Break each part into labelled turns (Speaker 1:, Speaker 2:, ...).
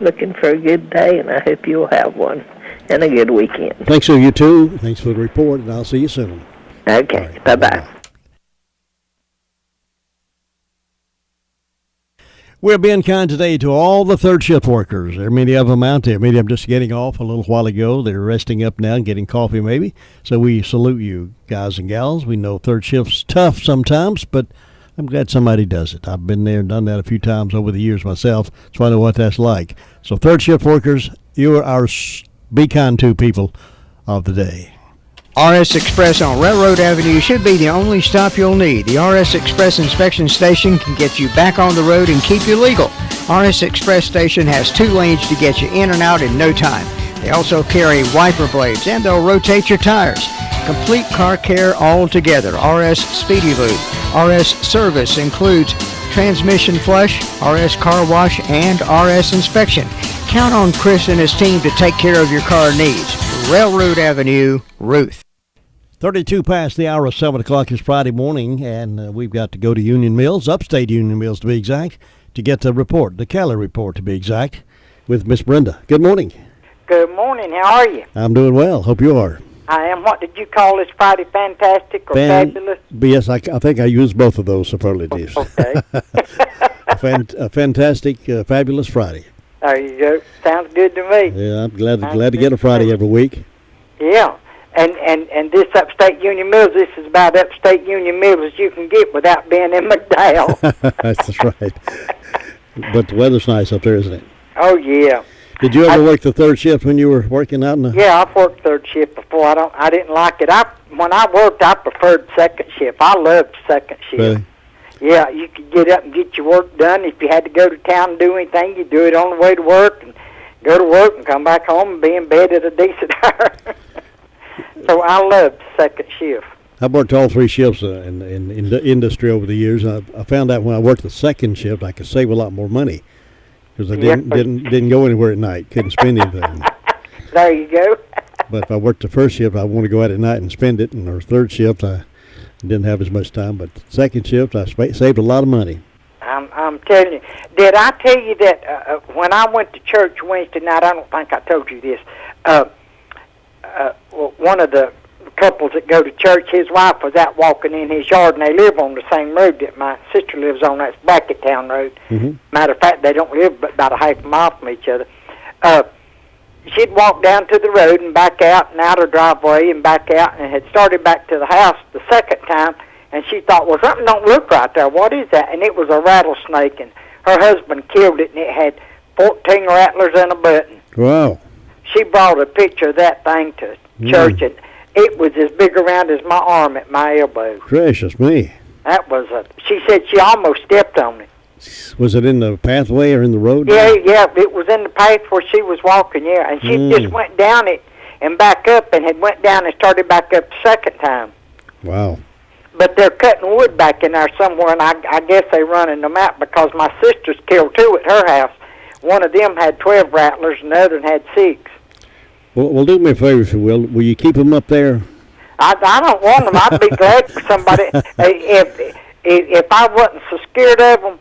Speaker 1: Looking for a good day, and I hope you'll have one and a good weekend.
Speaker 2: Thanks, so you too. Thanks for the report, and I'll see you soon.
Speaker 1: Okay,
Speaker 2: right,
Speaker 1: bye-bye.
Speaker 2: bye-bye. We're being kind today to all the third shift workers. There are many of them out there. Many of them just getting off a little while ago. They're resting up now and getting coffee maybe. So we salute you, guys and gals. We know third shift's tough sometimes, but I'm glad somebody does it. I've been there and done that a few times over the years myself, so I know what that's like. So third shift workers, you are our be kind to people of the day.
Speaker 3: RS Express on Railroad Avenue should be the only stop you'll need. The RS Express inspection station can get you back on the road and keep you legal. RS Express station has 2 lanes to get you in and out in no time. They also carry wiper blades and they'll rotate your tires. Complete car care all together. RS Speedy Lube. RS Service includes transmission flush, RS car wash, and RS inspection. Count on Chris and his team to take care of your car needs. Railroad Avenue, Ruth.
Speaker 2: 32 past the hour of 7 o'clock is Friday morning, and we've got to go to Union Mills, upstate Union Mills to be exact, to get the report, the Cali report to be exact, with Miss Brenda. Good morning.
Speaker 4: Good morning. How are you?
Speaker 2: I'm doing well. Hope you are.
Speaker 4: I am. What did you call this Friday? Fantastic or fabulous?
Speaker 2: Yes, I think I use both of those superlatives.
Speaker 4: Okay.
Speaker 2: a fantastic, fabulous Friday.
Speaker 4: There you go. Sounds good to me.
Speaker 2: Yeah, I'm glad to get a Friday every week.
Speaker 4: Yeah. And this upstate Union Mills, this is about upstate Union Mills as you can get without being in McDowell.
Speaker 2: That's right. But the weather's nice up there, isn't it?
Speaker 4: Oh, yeah.
Speaker 2: Did you ever work the third shift when you were working out in the...
Speaker 4: Yeah, I've worked third shift before. I didn't like it. When I worked, I preferred second shift. I loved second shift.
Speaker 2: Really?
Speaker 4: Yeah, you could get up and get your work done. If you had to go to town and do anything, you do it on the way to work and go to work and come back home and be in bed at a decent hour. So I loved second shift.
Speaker 2: I've worked all 3 shifts in the industry over the years. I found out when I worked the second shift, I could save a lot more money because I didn't go anywhere at night. Couldn't spend anything.
Speaker 4: There you go.
Speaker 2: But if I worked the first shift, I want to go out at night and spend it. And or third shift, I didn't have as much time. But second shift, I saved a lot of money.
Speaker 4: I'm telling you. Did I tell you that when I went to church Wednesday night? I don't think I told you this. One of the couples that go to church, his wife was out walking in his yard, and they live on the same road that my sister lives on. That's Bracketttown Road.
Speaker 2: Mm-hmm.
Speaker 4: Matter of fact, they don't live but about a half a mile from each other. She'd walk down to the road and back out and out her driveway and back out, and had started back to the house the second time, and she thought, well, something don't look right there. What is that? And it was a rattlesnake, and her husband killed it, and it had 14 rattlers and a button.
Speaker 2: Wow.
Speaker 4: She brought a picture of that thing to church, and it was as big around as my arm at my elbow.
Speaker 2: Gracious me.
Speaker 4: That was she said she almost stepped on it.
Speaker 2: Was it in the pathway or in the road?
Speaker 4: Yeah, it was in the path where she was walking, yeah. And she just went down it and back up and had went down and started back up the second time.
Speaker 2: Wow.
Speaker 4: But they're cutting wood back in there somewhere, and I guess they're running them out because my sister's killed 2 at her house. One of them had 12 rattlers and the other one had 6.
Speaker 2: Well, do me a favor, if you will. Will you keep them up there?
Speaker 4: I don't want them. I'd be glad for somebody. If I wasn't so scared of them,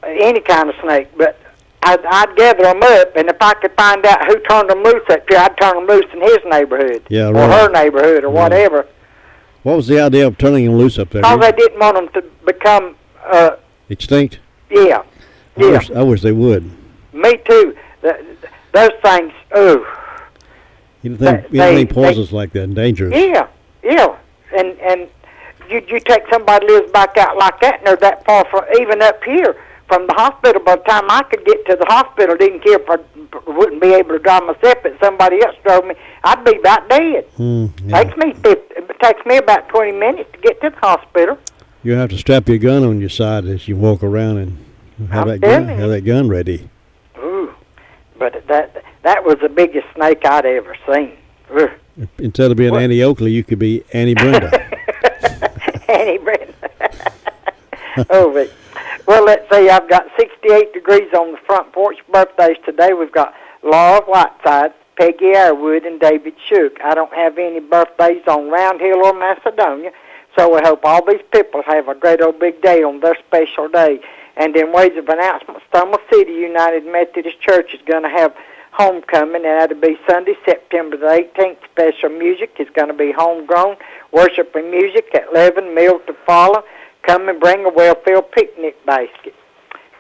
Speaker 4: any kind of snake, but I'd gather them up, and if I could find out who turned them loose up here, I'd turn them loose in his neighborhood,
Speaker 2: or
Speaker 4: her neighborhood, or whatever.
Speaker 2: What was the idea of turning them loose up there?
Speaker 4: Because they didn't want them to become
Speaker 2: extinct.
Speaker 4: Yeah.
Speaker 2: I wish they would.
Speaker 4: Me too. Those things. Oh.
Speaker 2: Anything poisonous like that and dangerous.
Speaker 4: Yeah. And you take somebody who lives back out like that, and they're that far from, even up here from the hospital. By the time I could get to the hospital, didn't care if I wouldn't be able to drive myself, but somebody else drove me, I'd be about dead. It takes me about 20 minutes to get to the hospital.
Speaker 2: You have to strap your gun on your side as you walk around and have that gun ready.
Speaker 4: Ooh, but that was the biggest snake I'd ever seen. Ugh.
Speaker 2: Instead of being Annie Oakley, you could be Annie Brenda.
Speaker 4: Annie Brenda. Well, let's see. I've got 68 degrees on the front porch. Birthdays today. We've got Laura Whiteside, Peggy Airwood, and David Shook. I don't have any birthdays on Round Hill or Macedonia, so I hope all these people have a great old big day on their special day. And then ways of announcement, Stumble City United Methodist Church is going to have homecoming, and that'll be Sunday, September the 18th. Special music is going to be homegrown, worship and music at 11, meal to follow. Come and bring a well-filled picnic basket.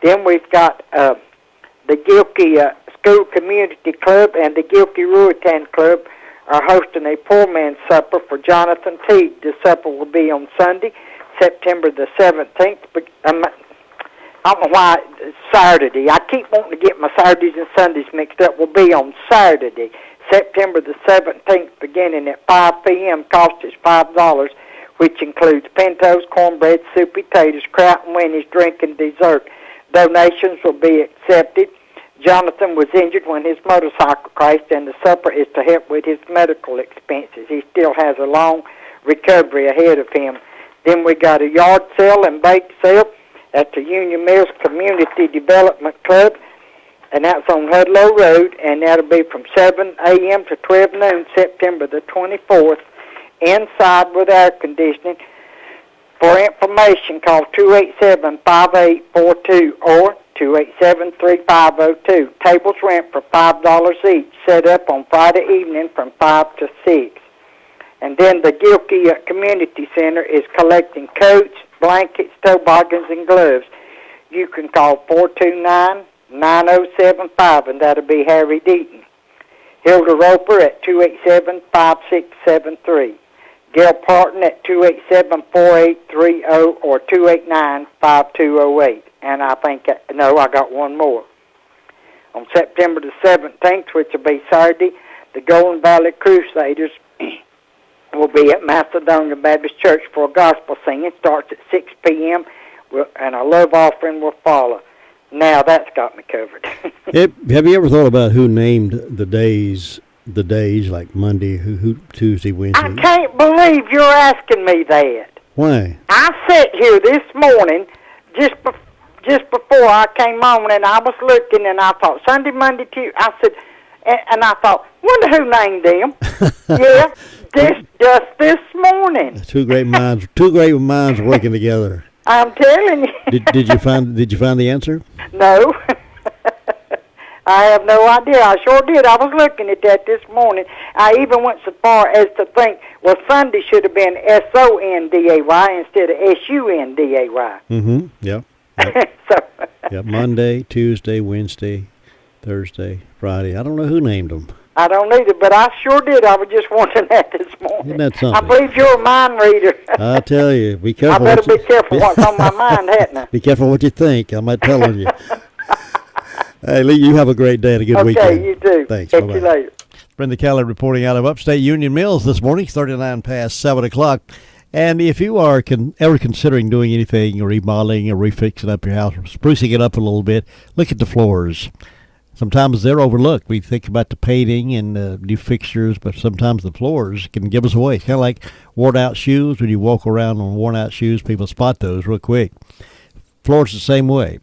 Speaker 4: Then we've got the Gilkey School Community Club and the Gilkey Ruatan Club are hosting a poor man's supper for Jonathan Teague. The supper will be on Sunday, September the 17th. I don't know why it's Saturday. I keep wanting to get my Saturdays and Sundays mixed up. Will be on Saturday, September the 17th, beginning at 5 p.m. Cost is $5, which includes pintos, cornbread, soup, potatoes, kraut and Winnie's, drink, and dessert. Donations will be accepted. Jonathan was injured when his motorcycle crashed, and the supper is to help with his medical expenses. He still has a long recovery ahead of him. Then we got a yard sale and bake sale at the Union Mills Community Development Club, and that's on Hudlow Road, and that'll be from 7 a.m. to 12 noon, September the 24th, inside with air conditioning. For information, call 287-5842 or 287-3502. Tables rent for $5 each, set up on Friday evening from 5 to 6. And then the Gilkey Community Center is collecting coats, blankets, toboggans, and gloves. You can call 429-9075, and that'll be Harry Deaton. Hilda Roper at 287-5673. Gail Parton at 287-4830 or 289-5208. And I think, I got one more. On September the 17th, which will be Saturday, the Golden Valley Crusaders will be at Macedonia Baptist Church for a gospel singing. Starts at 6 p.m., and a love offering will follow. Now that's got me covered.
Speaker 2: Have you ever thought about who named the days like Monday, who Tuesday, Wednesday?
Speaker 4: I can't believe you're asking me that.
Speaker 2: Why?
Speaker 4: I sat here this morning, just before I came on, and I was looking, and I thought, Sunday, Monday, Tuesday. I said, and I thought, wonder who named them. Yeah, just this morning.
Speaker 2: Two great minds working together.
Speaker 4: I'm telling you.
Speaker 2: Did you find the answer?
Speaker 4: No. I have no idea. I sure did. I was looking at that this morning. I even went so far as to think, well, Sunday should have been S-O-N-D-A-Y instead of S-U-N-D-A-Y.
Speaker 2: Mm-hmm. Yep. Yep. Monday, Tuesday, Wednesday, Thursday, Friday. I don't know who named them.
Speaker 4: I don't either, but I sure did. I was just wondering that this morning.
Speaker 2: Isn't that something?
Speaker 4: I believe you're a mind reader.
Speaker 2: I tell you, be careful.
Speaker 4: I better be careful what's on my mind, hadn't I?
Speaker 2: Be careful what you think. I'm not telling you. Hey, Lee, you have a great day and a good weekend.
Speaker 4: Okay, you too.
Speaker 2: Thanks.
Speaker 4: Catch you later.
Speaker 2: Brenda Kelly reporting out of upstate Union Mills this morning, 39 past 7 o'clock. And if you are ever considering doing anything, or remodeling or refixing up your house, or sprucing it up a little bit, look at the floors. Sometimes they're overlooked. We think about the painting and new fixtures, but sometimes the floors can give us away. It's kind of like worn-out shoes. When you walk around on worn-out shoes, people spot those real quick. Floors the same way.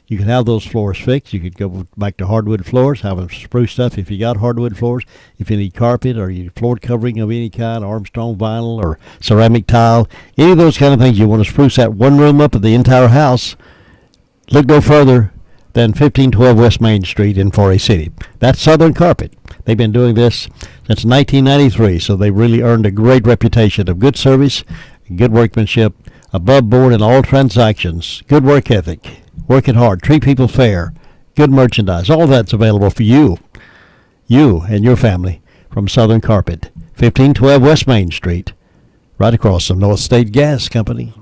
Speaker 2: You can have those floors fixed. You could go back to hardwood floors, have them spruced up if you got hardwood floors. If you need carpet or you floor covering of any kind, Armstrong vinyl or ceramic tile, any of those kind of things, you want to spruce that one room up of the entire house, look no further than 1512 West Main Street in Forest City. That's Southern Carpet. They've been doing this since 1993, so they've really earned a great reputation of good service, good workmanship, above board in all transactions, good work ethic. Working hard, treat people fair, good merchandise. All that's available for you and your family from Southern Carpet, 1512 West Main Street, right across from North State Gas Company.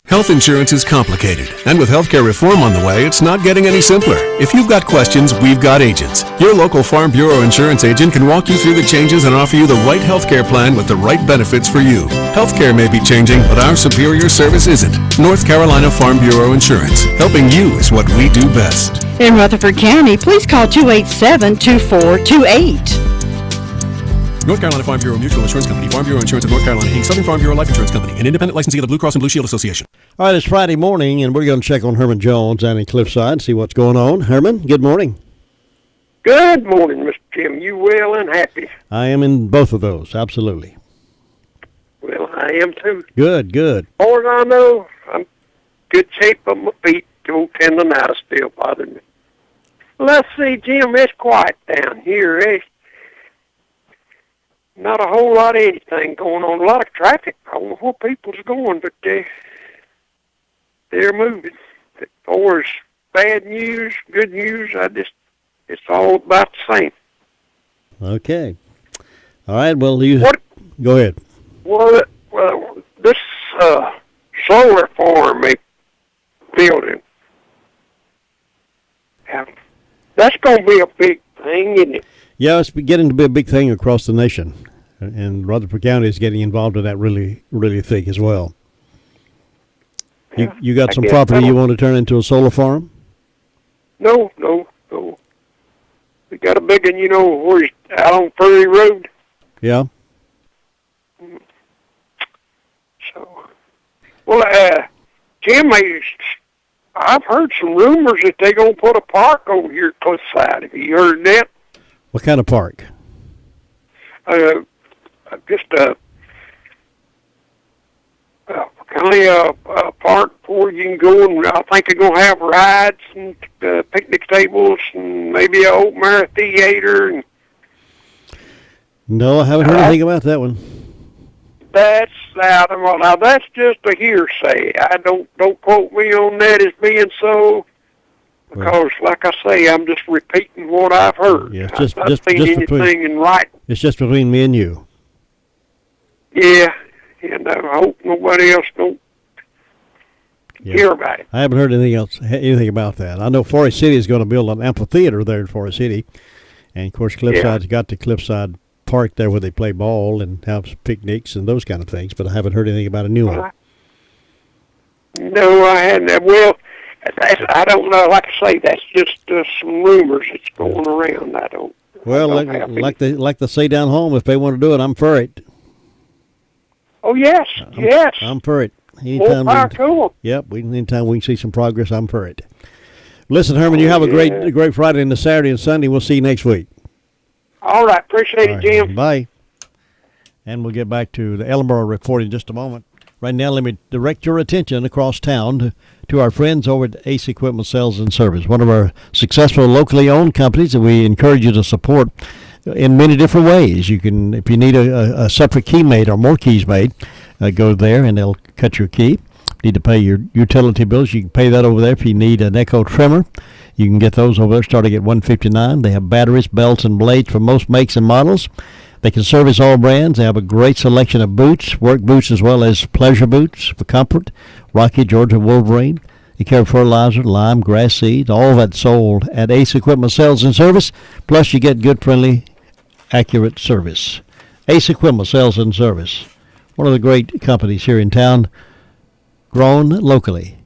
Speaker 5: Health insurance is complicated, and with healthcare reform on the way, it's not getting any simpler. If you've got questions, we've got agents. Your local Farm Bureau insurance agent can walk you through the changes and offer you the right healthcare plan with the right benefits for you. Healthcare may be changing, but our superior service isn't. North Carolina Farm Bureau Insurance. Helping you is what we do best.
Speaker 6: In Rutherford County, please call 287-2428.
Speaker 5: North Carolina Farm Bureau Mutual Insurance Company, Farm Bureau Insurance of North Carolina, Inc., Southern Farm Bureau Life Insurance Company, an independent licensee of the Blue Cross and Blue Shield Association.
Speaker 2: All right, it's Friday morning, and we're going to check on Herman Jones down in Cliffside, see what's going on. Herman, good morning.
Speaker 7: Good morning, Mr. Tim. You well and happy?
Speaker 2: I am in both of those, absolutely.
Speaker 7: Well, I am too.
Speaker 2: Good.
Speaker 7: As far as I know, I'm good shape of my feet. old tendonitis still bothering me. Let's see, Jim, it's quiet down here. It's not a whole lot of anything going on. A lot of traffic. I don't know where people's going, but they're moving. As far as bad news, good news, it's all about the same.
Speaker 2: Okay. All right. Well, go ahead.
Speaker 7: Well, this solar farm they building, that's going to be a big thing, isn't it?
Speaker 2: Yeah, it's getting to be a big thing across the nation, and Rutherford County is getting involved in that really, really thick as well. You got some property you want to turn into a solar farm?
Speaker 7: No. We got a big one, where it's out on Prairie Road.
Speaker 2: Yeah.
Speaker 7: So, well, Jim, I've heard some rumors that they're going to put a park over here at Cliffside. Have you heard that?
Speaker 2: What kind of park?
Speaker 7: Just a park where you can go, and I think they're going to have rides and picnic tables and maybe an open air theater. And
Speaker 2: no, I haven't heard anything about that one.
Speaker 7: That's out of now. That's just a hearsay. I don't quote me on that as being so, because, like I say, I'm just repeating what I've heard.
Speaker 2: Yeah,
Speaker 7: I've not seen anything in writing.
Speaker 2: It's just between me and you.
Speaker 7: Yeah, and I hope nobody else don't hear about it.
Speaker 2: I haven't heard anything about that. I know Forest City is going to build an amphitheater there in Forest City, and of course Cliffside's got the Cliffside Park there where they play ball and have picnics and those kind of things. But I haven't heard anything about a new one.
Speaker 7: No, I hadn't. Well, I don't know. Like I say, that's just some rumors that's going around. I don't.
Speaker 2: Well, like they say down home, if they want to do it, I'm for it.
Speaker 7: Oh yes, yes.
Speaker 2: I'm for it.
Speaker 7: Anytime
Speaker 2: anytime we can see some progress, I'm for it. Listen, Herman, you have a great Friday and Saturday and Sunday. We'll see you next week.
Speaker 7: All right, appreciate it, Jim.
Speaker 2: Bye. And we'll get back to the Ellenboro report in just a moment. Right now, let me direct your attention across town to our friends over at Ace Equipment Sales and Service, one of our successful locally owned companies that we encourage you to support in many different ways. You can, if you need a separate key made or more keys made, go there and they'll cut your key. Need to pay your utility bills, you can pay that over there. If you need an Echo trimmer, you can get those over there starting at $159. They have batteries, belts, and blades for most makes and models. They can service all brands. They have a great selection of boots, work boots as well as pleasure boots for comfort. Rocky, Georgia, Wolverine. They carry fertilizer, lime, grass seed, all that's sold at Ace Equipment Sales and Service. Plus, you get good, friendly, accurate service. Ace Equipment Sales and Service, one of the great companies here in town, grown locally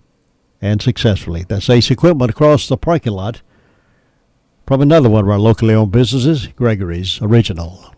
Speaker 2: and successfully. That's Ace Equipment across the parking lot from another one of our locally owned businesses, Gregory's Original.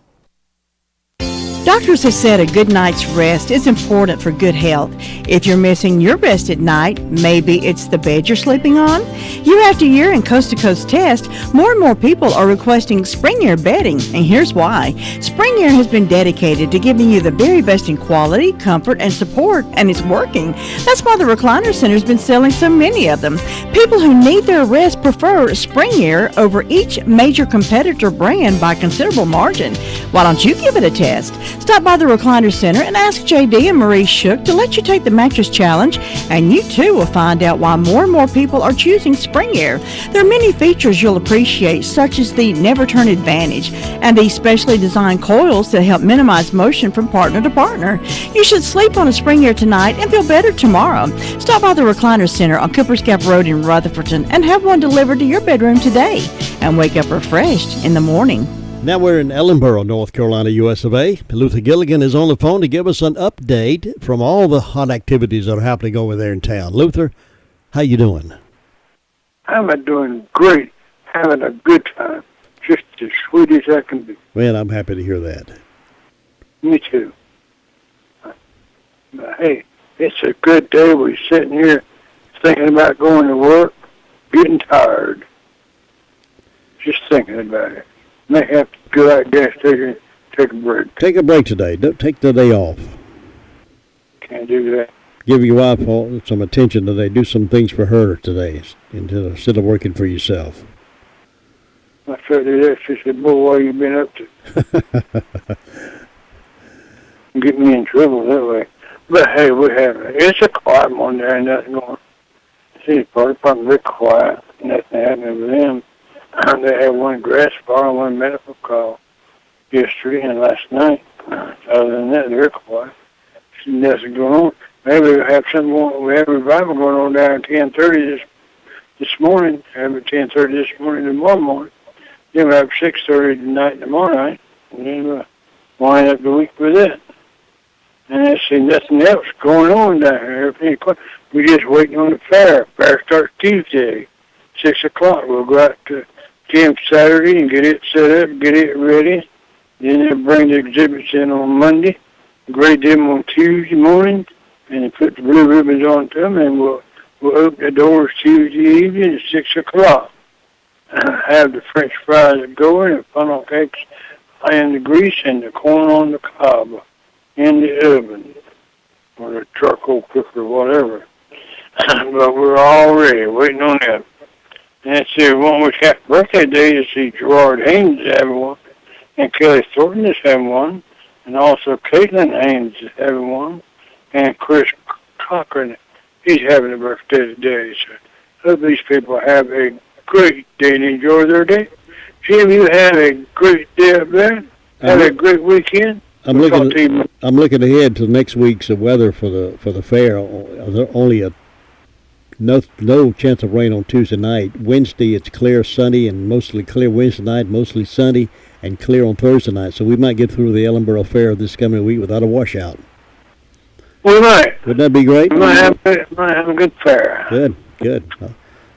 Speaker 6: Doctors have said a good night's rest is important for good health. If you're missing your rest at night, maybe it's the bed you're sleeping on. Year after year in Coast to Coast Test, more and more people are requesting Spring Air bedding, and here's why. Spring Air has been dedicated to giving you the very best in quality, comfort, and support, and it's working. That's why the Recliner Center's been selling so many of them. People who need their rest prefer Spring Air over each major competitor brand by a considerable margin. Why don't you give it a test? Stop by the Recliner Center and ask JD and Marie Shook to let you take the mattress challenge, and you too will find out why more and more people are choosing Spring Air. There are many features you'll appreciate, such as the Never Turn Advantage and the specially designed coils that help minimize motion from partner to partner. You should sleep on a Spring Air tonight and feel better tomorrow. Stop by the Recliner Center on Cooper's Gap Road in Rutherfordton and have one delivered to your bedroom today, and wake up refreshed in the morning.
Speaker 2: Now we're in Ellenboro, North Carolina, US of A. Luther Gilligan is on the phone to give us an update from all the hot activities that are happening over there in town. Luther, how you doing?
Speaker 7: I'm doing great. Having a good time. Just as sweet as I can be.
Speaker 2: Well, I'm happy to hear that.
Speaker 7: Me too. Hey, it's a good day. We're sitting here thinking about going to work, getting tired. Just thinking about it. May have to go out gas station, take a break.
Speaker 2: Take a break today. Don't take the day off.
Speaker 7: Can't do that.
Speaker 2: Give your wife some attention today. Do some things for her today instead of working for yourself.
Speaker 7: I tried to do that. She said, boy, what you been up to? Get me in trouble that way. But hey, it's a quiet one there and nothing going on. See, party department very quiet. Nothing happening with them. They had one grass fire and one medical call yesterday and last night. Other than that, they're quiet. Nothing going on. Maybe we'll have we have a revival going on down at 10:30 this morning. Have it 10:30 this morning tomorrow morning. Then we'll have 6:30 tonight tomorrow night. And then we'll wind up the week with that. And I see nothing else going on down here. Everything quiet. We're just waiting on the fair. Fair starts Tuesday, 6 o'clock. We'll go out to camp Saturday and get it set up, get it ready. Then they'll bring the exhibits in on Monday, grade them on Tuesday morning, and then put the blue ribbons on them, and we'll open the doors Tuesday evening at 6 o'clock. Have the French fries going, and funnel cakes in the grease, and the corn on the cob in the oven, or the charcoal cooker, whatever. But we're all ready, waiting on that. And it's the one which happy birthday day to see Gerard Haynes is having one, and Kelly Thornton is having one, and also Caitlin Haynes is having one, and Chris Cochran, he's having a birthday today. So hope these people have a great day and enjoy their day. Jim, you had a great day up there. Have a great weekend.
Speaker 2: I'm looking ahead to next week's weather for the fair. Only no chance of rain on Tuesday night. Wednesday it's clear, sunny, and mostly clear Wednesday night, mostly sunny, and clear on Thursday night. So we might get through the Ellenboro Fair this coming week without a washout.
Speaker 7: We might.
Speaker 2: Wouldn't that be great?
Speaker 7: We might have a good fair.
Speaker 2: Good.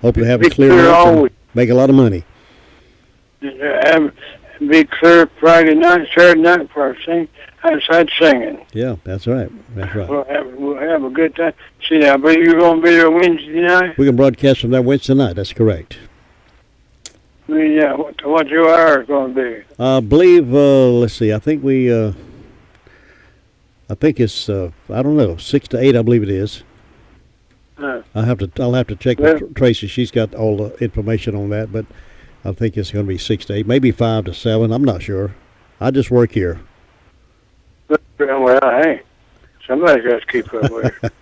Speaker 2: Hopefully have it clear all week. Make a lot of money.
Speaker 7: Be clear Friday night, Saturday night for our outside singing.
Speaker 2: Yeah, that's right.
Speaker 7: We'll have a good time. See, now, but you're going to be there Wednesday night?
Speaker 2: We can broadcast from there Wednesday night. That's correct.
Speaker 7: Yeah, what your hours going to be?
Speaker 2: I believe, let's see, I think it's, I don't know, 6 to 8, I believe it is. I'll have to check with Tracy. She's got all the information on that, but I think it's going to be 6 to 8, maybe 5 to 7. I'm not sure. I just work here.
Speaker 7: Well, hey, somebody's got to keep up with it.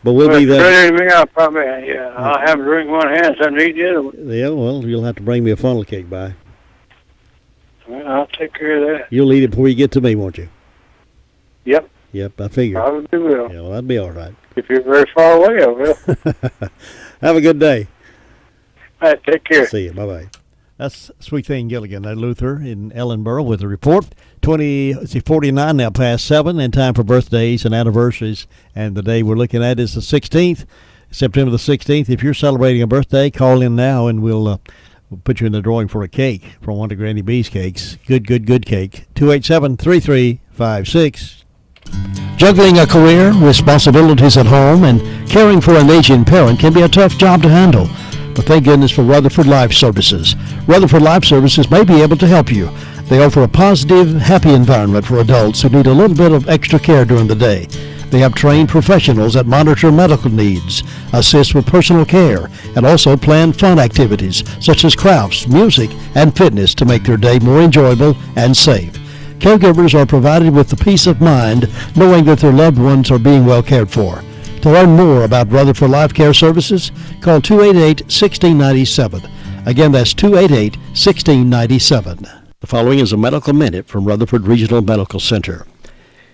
Speaker 2: But we'll be there.
Speaker 7: I'll have a drink in one hand, something to eat the other one.
Speaker 2: Yeah, well, you'll have to bring me a funnel cake by.
Speaker 7: Well, I'll take care of that.
Speaker 2: You'll eat it before you get to me, won't you?
Speaker 7: Yep,
Speaker 2: I figure.
Speaker 7: Probably will.
Speaker 2: Yeah, well, that'd be all right.
Speaker 7: If you're very far away, I will.
Speaker 2: Have a good day.
Speaker 7: All right, take care.
Speaker 2: See you. Bye-bye. That's Sweet Thing Gilligan at Luther in Ellenboro with a report. 49 now past 7, and time for birthdays and anniversaries. And the day we're looking at is the 16th, September the 16th. If you're celebrating a birthday, call in now, and we'll put you in the drawing for a cake from one of Granny B's cakes. Good cake. 287-3356. Juggling a career, responsibilities at home, and caring for an aging parent can be a tough job to handle. But thank goodness for Rutherford Life Services. Rutherford Life Services may be able to help you. They offer a positive, happy environment for adults who need a little bit of extra care during the day. They have trained professionals that monitor medical needs, assist with personal care, and also plan fun activities such as crafts, music, and fitness to make their day more enjoyable and safe. Caregivers are provided with the peace of mind knowing that their loved ones are being well cared for. To learn more about Rutherford Life Care Services, call 288-1697. Again, that's 288-1697. The following is a medical minute from Rutherford Regional Medical Center.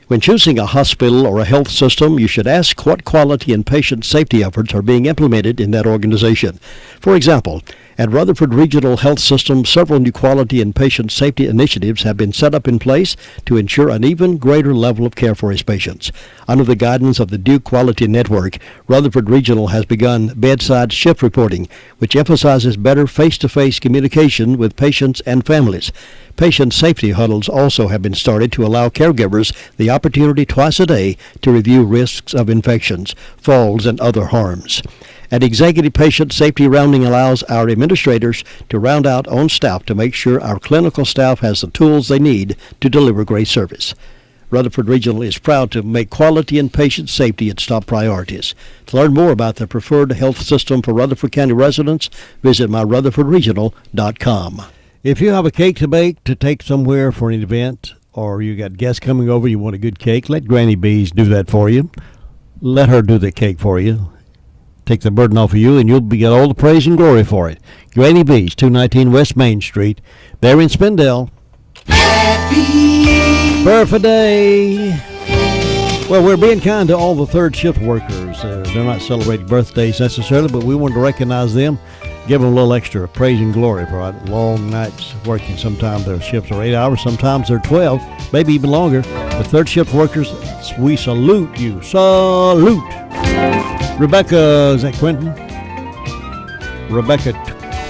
Speaker 2: When choosing a hospital or a health system, you should ask what quality and patient safety efforts are being implemented in that organization. For example, at Rutherford Regional Health System, several new quality and patient safety initiatives have been set up in place to ensure an even greater level of care for its patients. Under the guidance of the Duke Quality Network, Rutherford Regional has begun bedside shift reporting, which emphasizes better face-to-face communication with patients and families. Patient safety huddles also have been started to allow caregivers the opportunity twice a day to review risks of infections, falls, and other harms. An executive patient safety rounding allows our administrators to round out on staff to make sure our clinical staff has the tools they need to deliver great service. Rutherford Regional is proud to make quality and patient safety its top priorities. To learn more about the preferred health system for Rutherford County residents, visit myrutherfordregional.com. If you have a cake to bake to take somewhere for an event, or you got guests coming over, you want a good cake, let Granny Bees do that for you. Let her do the cake for you. Take the burden off of you, and you'll get all the praise and glory for it. Granny Bees, 219 West Main Street, there in Spindale. Happy birthday! Well, we're being kind to all the third shift workers. They're not celebrating birthdays necessarily, but we want to recognize them, give them a little extra praise and glory for long nights working. Sometimes their shifts are 8 hours, sometimes they're 12, maybe even longer. The third shift workers, we salute you. Salute! Rebecca, is that Quentin? Rebecca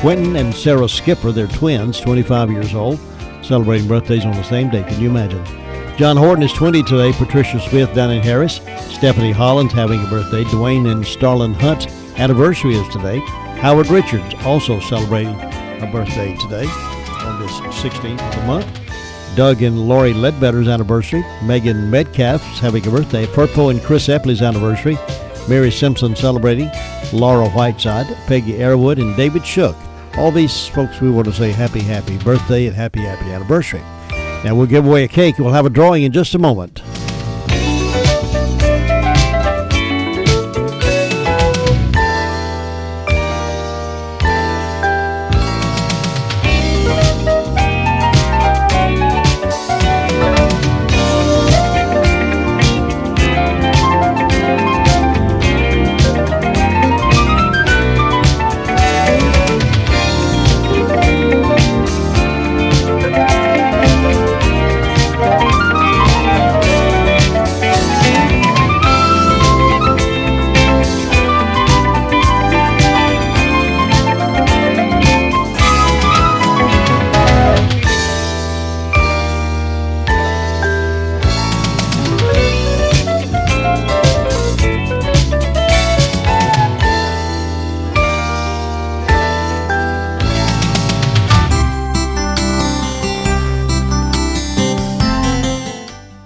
Speaker 2: Quentin and Sarah Skipper, they're twins, 25 years old, celebrating birthdays on the same day. Can you imagine? John Horton is 20 today. Patricia Smith down in Harris. Stephanie Hollins having a birthday. Dwayne and Starlin Hunt's anniversary is today. Howard Richards also celebrating a birthday today on this 16th of the month. Doug and Lori Ledbetter's anniversary. Megan Metcalf's having a birthday. Purple and Chris Epley's anniversary. Mary Simpson celebrating. Laura Whiteside, Peggy Airwood, and David Shook. All these folks, we want to say happy birthday and happy anniversary. Now we'll give away a cake. We'll have a drawing in just a moment.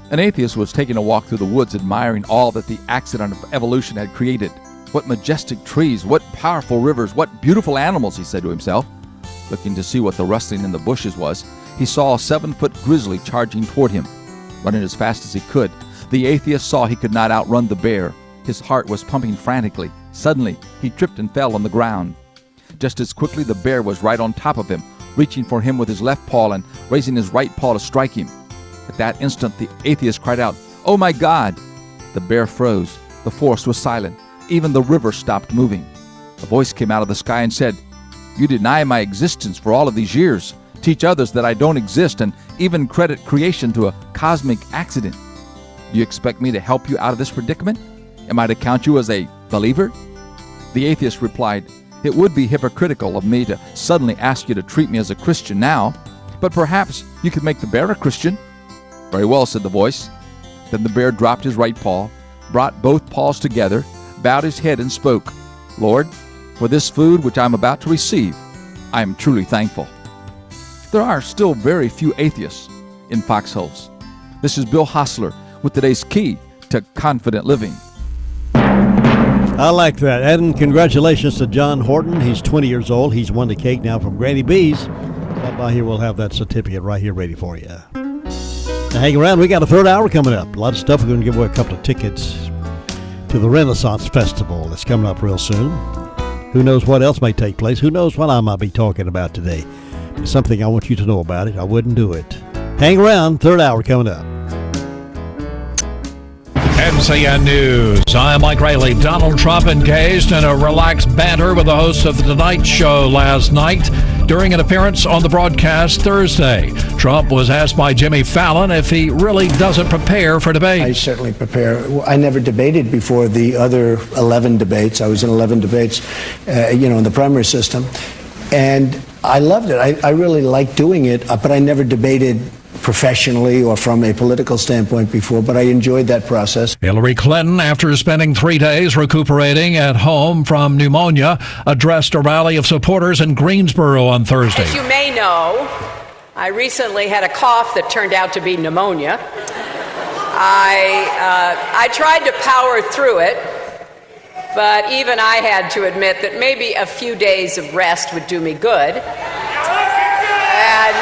Speaker 8: An atheist was taking a walk through the woods, admiring all that the accident of evolution had created. What majestic trees, what powerful rivers, what beautiful animals, he said to himself. Looking to see what the rustling in the bushes was, he saw a 7-foot grizzly charging toward him. Running as fast as he could, the atheist saw he could not outrun the bear. His heart was pumping frantically. Suddenly, he tripped and fell on the ground. Just as quickly, the bear was right on top of him, reaching for him with his left paw and raising his right paw to strike him. At that instant, the atheist cried out, "Oh my God!" The bear froze. The forest was silent. Even the river stopped moving. A voice came out of the sky and said, "You deny my existence for all of these years, teach others that I don't exist, and even credit creation to a cosmic accident. Do you expect me to help you out of this predicament? Am I to count you as a believer?" The atheist replied, "It would be hypocritical of me to suddenly ask you to treat me as a Christian now, but perhaps you could make the bear a Christian." "Very well," said the voice. Then the bear dropped his right paw, brought both paws together, bowed his head and spoke, "Lord, for this food which I am about to receive, I am truly thankful." There are still very few atheists in foxholes. This is Bill Hostler with today's key to confident living.
Speaker 2: I like that. And congratulations to John Horton. He's 20 years old. He's won the cake now from Granny Bees. Stop by here. We'll have that certificate right here ready for you. Now hang around. We got a third hour coming up. A lot of stuff. We're going to give away a couple of tickets to the Renaissance Festival that's coming up real soon. Who knows what else may take place? Who knows what I might be talking about today? It's something I want you to know about it. I wouldn't do it. Hang around. Third hour coming up.
Speaker 9: MCN News. I'm Mike Rayleigh. Donald Trump engaged in a relaxed banter with the host of The Tonight Show last night during an appearance on the broadcast Thursday. Trump was asked by Jimmy Fallon if he really doesn't prepare for debate.
Speaker 10: I certainly prepare. I never debated before the other 11 debates. I was in 11 debates, in the primary system. And I loved it. I really liked doing it, but I never debated professionally or from a political standpoint before, but I enjoyed that process.
Speaker 9: Hillary Clinton, after spending 3 days recuperating at home from pneumonia, addressed a rally of supporters in Greensboro on Thursday.
Speaker 11: As you may know, I recently had a cough that turned out to be pneumonia. I tried to power through it, but even I had to admit that maybe a few days of rest would do me good. And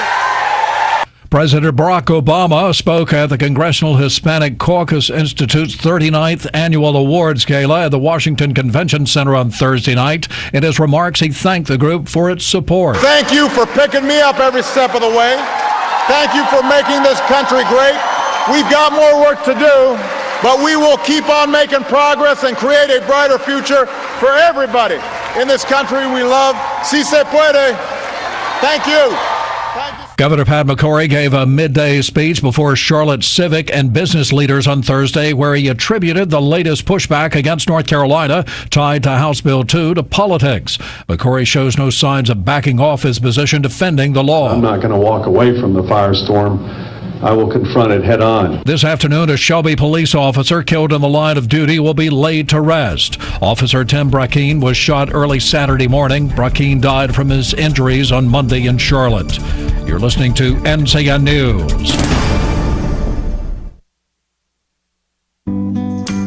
Speaker 9: President Barack Obama spoke at the Congressional Hispanic Caucus Institute's 39th Annual Awards Gala at the Washington Convention Center on Thursday night. In his remarks, he thanked the group for its support.
Speaker 12: Thank you for picking me up every step of the way. Thank you for making this country great. We've got more work to do, but we will keep on making progress and create a brighter future for everybody in this country we love. Si se puede. Thank you.
Speaker 9: Governor Pat McCrory gave a midday speech before Charlotte civic and business leaders on Thursday where he attributed the latest pushback against North Carolina tied to House Bill 2 to politics. McCrory shows no signs of backing off his position defending the law.
Speaker 13: I'm not going to walk away from the firestorm. I will confront it head on.
Speaker 9: This afternoon, a Shelby police officer killed in the line of duty will be laid to rest. Officer Tim Brackeen was shot early Saturday morning. Brackeen died from his injuries on Monday in Charlotte. You're listening to NCN News.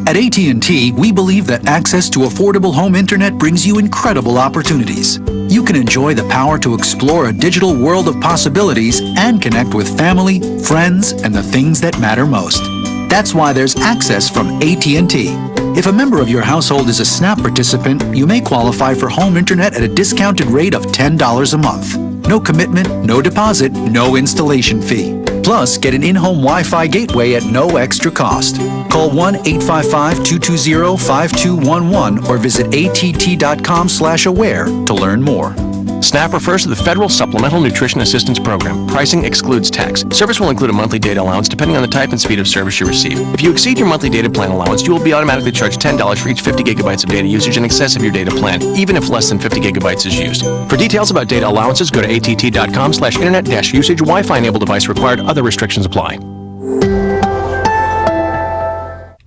Speaker 14: At AT&T, we believe that access to affordable home internet brings you incredible opportunities. You can enjoy the power to explore a digital world of possibilities and connect with family, friends, and the things that matter most. That's why there's access from AT&T. If a member of your household is a SNAP participant, you may qualify for home internet at a discounted rate of $10 a month. No commitment, no deposit, no installation fee. Plus, get an in-home Wi-Fi gateway at no extra cost. Call 1-855-220-5211 or visit att.com/aware to learn more.
Speaker 15: SNAP refers to the Federal Supplemental Nutrition Assistance Program. Pricing excludes tax. Service will include a monthly data allowance depending on the type and speed of service you receive. If you exceed your monthly data plan allowance, you will be automatically charged $10 for each 50 gigabytes of data usage in excess of your data plan, even if less than 50 gigabytes is used. For details about data allowances, go to att.com/internet-usage. Wi-Fi enabled device required. Other restrictions apply.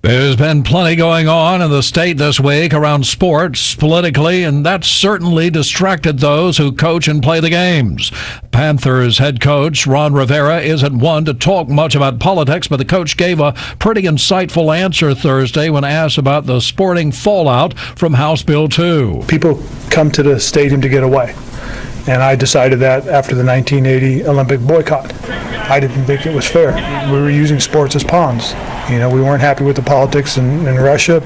Speaker 9: There's been plenty going on in the state this week around sports, politically, and that's certainly distracted those who coach and play the games. Panthers head coach Ron Rivera isn't one to talk much about politics, but the coach gave a pretty insightful answer Thursday when asked about the sporting fallout from House Bill 2.
Speaker 16: People come to the stadium to get away, and I decided that after the 1980 Olympic boycott. I didn't think it was fair. We were using sports as pawns. You know, we weren't happy with the politics in Russia,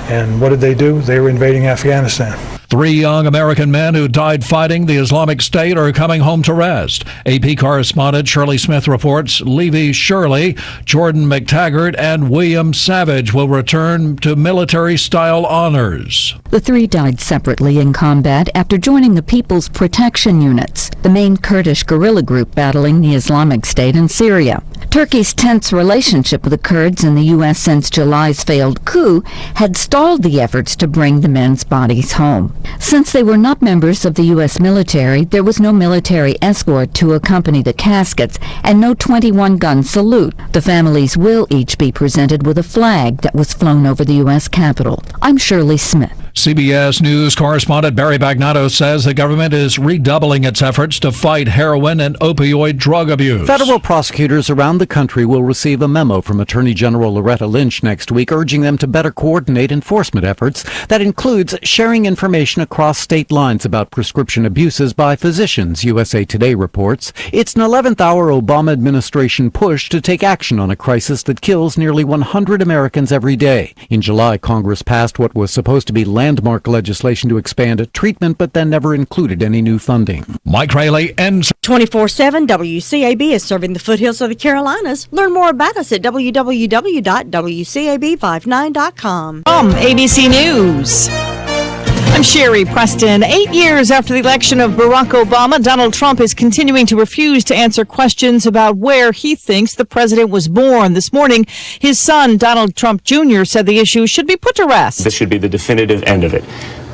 Speaker 16: and what did they do? They were invading Afghanistan.
Speaker 9: 3 young American men who died fighting the Islamic State are coming home to rest. AP correspondent Shirley Smith reports Levy Shirley, Jordan McTaggart, and William Savage will return to military-style honors.
Speaker 17: The 3 died separately in combat after joining the People's Protection Units, the main Kurdish guerrilla group battling the Islamic State in Syria. Turkey's tense relationship with the Kurds in the U.S. since July's failed coup had stalled the efforts to bring the men's bodies home. Since they were not members of the U.S. military, there was no military escort to accompany the caskets and no 21-gun salute. The families will each be presented with a flag that was flown over the U.S. Capitol. I'm Shirley Smith.
Speaker 9: CBS News correspondent Barry Bagnato says the government is redoubling its efforts to fight heroin and opioid drug abuse.
Speaker 18: Federal prosecutors around the country will receive a memo from Attorney General Loretta Lynch next week urging them to better coordinate enforcement efforts. That includes sharing information across state lines about prescription abuses by physicians, USA Today reports. It's an 11th-hour Obama administration push to take action on a crisis that kills nearly 100 Americans every day. In July, Congress passed what was supposed to be landmark legislation to expand treatment, but then never included any new funding.
Speaker 9: Mike Rayleigh ends
Speaker 19: 24/7 WCAB is serving the foothills of the Carolinas. Learn more about us at www.wcab59.com.
Speaker 6: From ABC News, I'm Sherry Preston. 8 years after the election of Barack Obama, Donald Trump is continuing to refuse to answer questions about where he thinks the president was born. This morning, his son, Donald Trump Jr., said the issue should be put to rest.
Speaker 20: This should be the definitive end of it.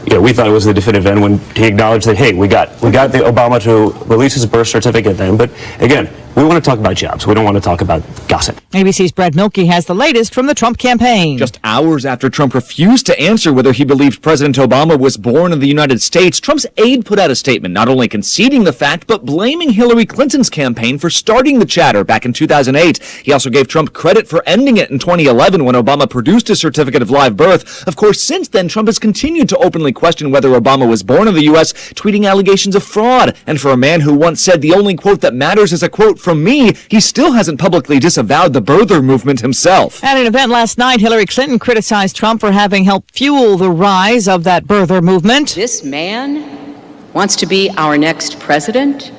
Speaker 20: Yeah, we thought it was the definitive end when he acknowledged that, hey, we got the Obama to release his birth certificate then. But again, We want to talk about jobs. We don't want to talk about gossip.
Speaker 6: ABC's Brad Milkey has the latest from the Trump campaign.
Speaker 21: Just hours after Trump refused to answer whether he believed President Obama was born in the United States, Trump's aide put out a statement not only conceding the fact, but blaming Hillary Clinton's campaign for starting the chatter back in 2008. He also gave Trump credit for ending it in 2011 when Obama produced a certificate of live birth. Of course, since then, Trump has continued to openly question whether Obama was born in the U.S., tweeting allegations of fraud. And for a man who once said the only quote that matters is a quote from me, he still hasn't publicly disavowed the birther movement himself.
Speaker 6: At an event last night, Hillary Clinton criticized Trump for having helped fuel the rise of that birther movement.
Speaker 11: This man wants to be our next president?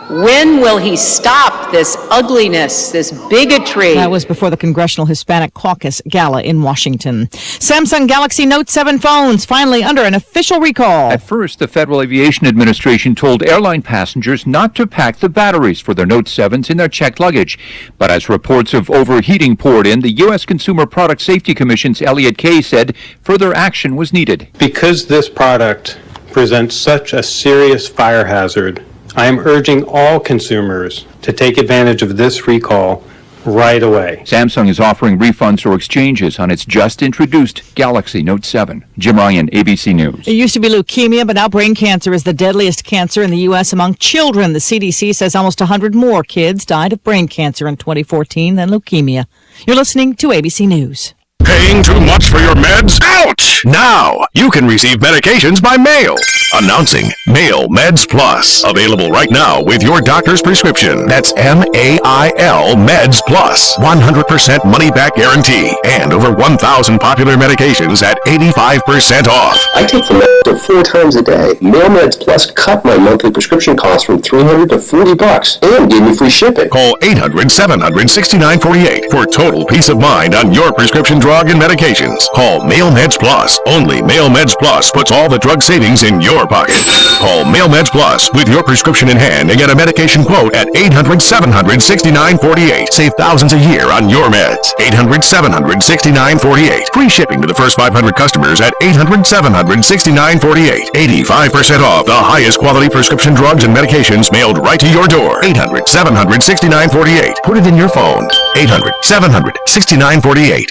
Speaker 11: When will he stop this ugliness, this bigotry?
Speaker 6: That was before the Congressional Hispanic Caucus Gala in Washington. Samsung Galaxy Note 7 phones finally under an official recall.
Speaker 22: At first, the Federal Aviation Administration told airline passengers not to pack the batteries for their Note 7s in their checked luggage. But as reports of overheating poured in, the U.S. Consumer Product Safety Commission's Elliot Kay said further action was needed.
Speaker 23: Because this product presents such a serious fire hazard, I am urging all consumers to take advantage of this recall right away.
Speaker 22: Samsung is offering refunds or exchanges on its just-introduced Galaxy Note 7. Jim Ryan, ABC News.
Speaker 6: It used to be leukemia, but now brain cancer is the deadliest cancer in the U.S. among children. The CDC says almost 100 more kids died of brain cancer in 2014 than leukemia. You're listening to ABC News.
Speaker 5: Paying too much for your meds? Ouch! Now, you can receive medications by mail. Announcing Mail Meds Plus. Available right now with your doctor's prescription. That's MAIL Meds Plus. 100% money-back guarantee. And over 1,000 popular medications at 85% off.
Speaker 24: I take the meds 4 times a day. Mail Meds Plus cut my monthly prescription cost from $300 to $40 and gave me free shipping.
Speaker 5: Call 800-700-6948 for total peace of mind on your prescription drug and medications. Call Mail Meds Plus. Only Mail Meds Plus puts all the drug savings in your pocket. Call Mail Meds Plus with your prescription in hand and get a medication quote at 800-700-6948. Save thousands a year on your meds. 800-700-6948. Free shipping to the first 500 customers at 800-700-6948. 85% off the highest quality prescription drugs and medications mailed right to your door. 800-700-6948. Put it in your phone. 800-700-6948.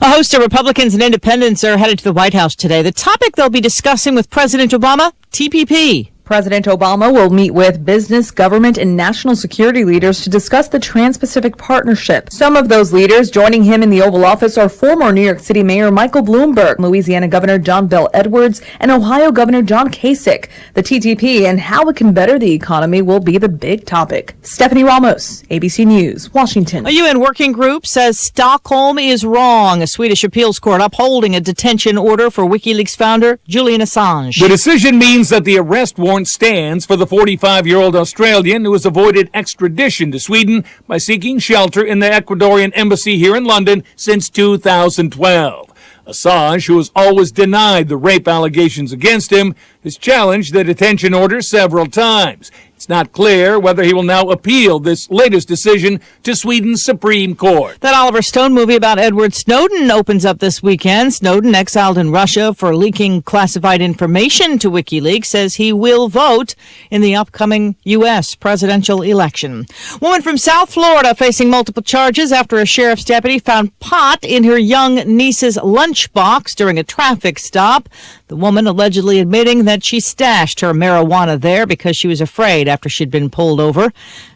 Speaker 6: A host of Republicans and independents are headed to the White House today. The topic they'll be discussing with President Obama, TPP.
Speaker 25: President Obama will meet with business, government, and national security leaders to discuss the Trans-Pacific Partnership. Some of those leaders joining him in the Oval Office are former New York City Mayor Michael Bloomberg, Louisiana Governor John Bel Edwards, and Ohio Governor John Kasich. The TTP and how it can better the economy will be the big topic. Stephanie Ramos, ABC News, Washington.
Speaker 6: A UN working group says Stockholm is wrong. A Swedish appeals court upholding a detention order for WikiLeaks founder Julian Assange.
Speaker 26: The decision means that the arrest warrant stands for the 45-year-old Australian who has avoided extradition to Sweden by seeking shelter in the Ecuadorian embassy here in London since 2012. Assange, who has always denied the rape allegations against him, has challenged the detention order several times. It's not clear whether he will now appeal this latest decision to Sweden's Supreme Court.
Speaker 6: That Oliver Stone movie about Edward Snowden opens up this weekend. Snowden, exiled in Russia for leaking classified information to WikiLeaks, says he will vote in the upcoming U.S. presidential election. Woman from South Florida facing multiple charges after a sheriff's deputy found pot in her young niece's lunchbox during a traffic stop. The woman allegedly admitting that she stashed her marijuana there because she was afraid after she'd been pulled over.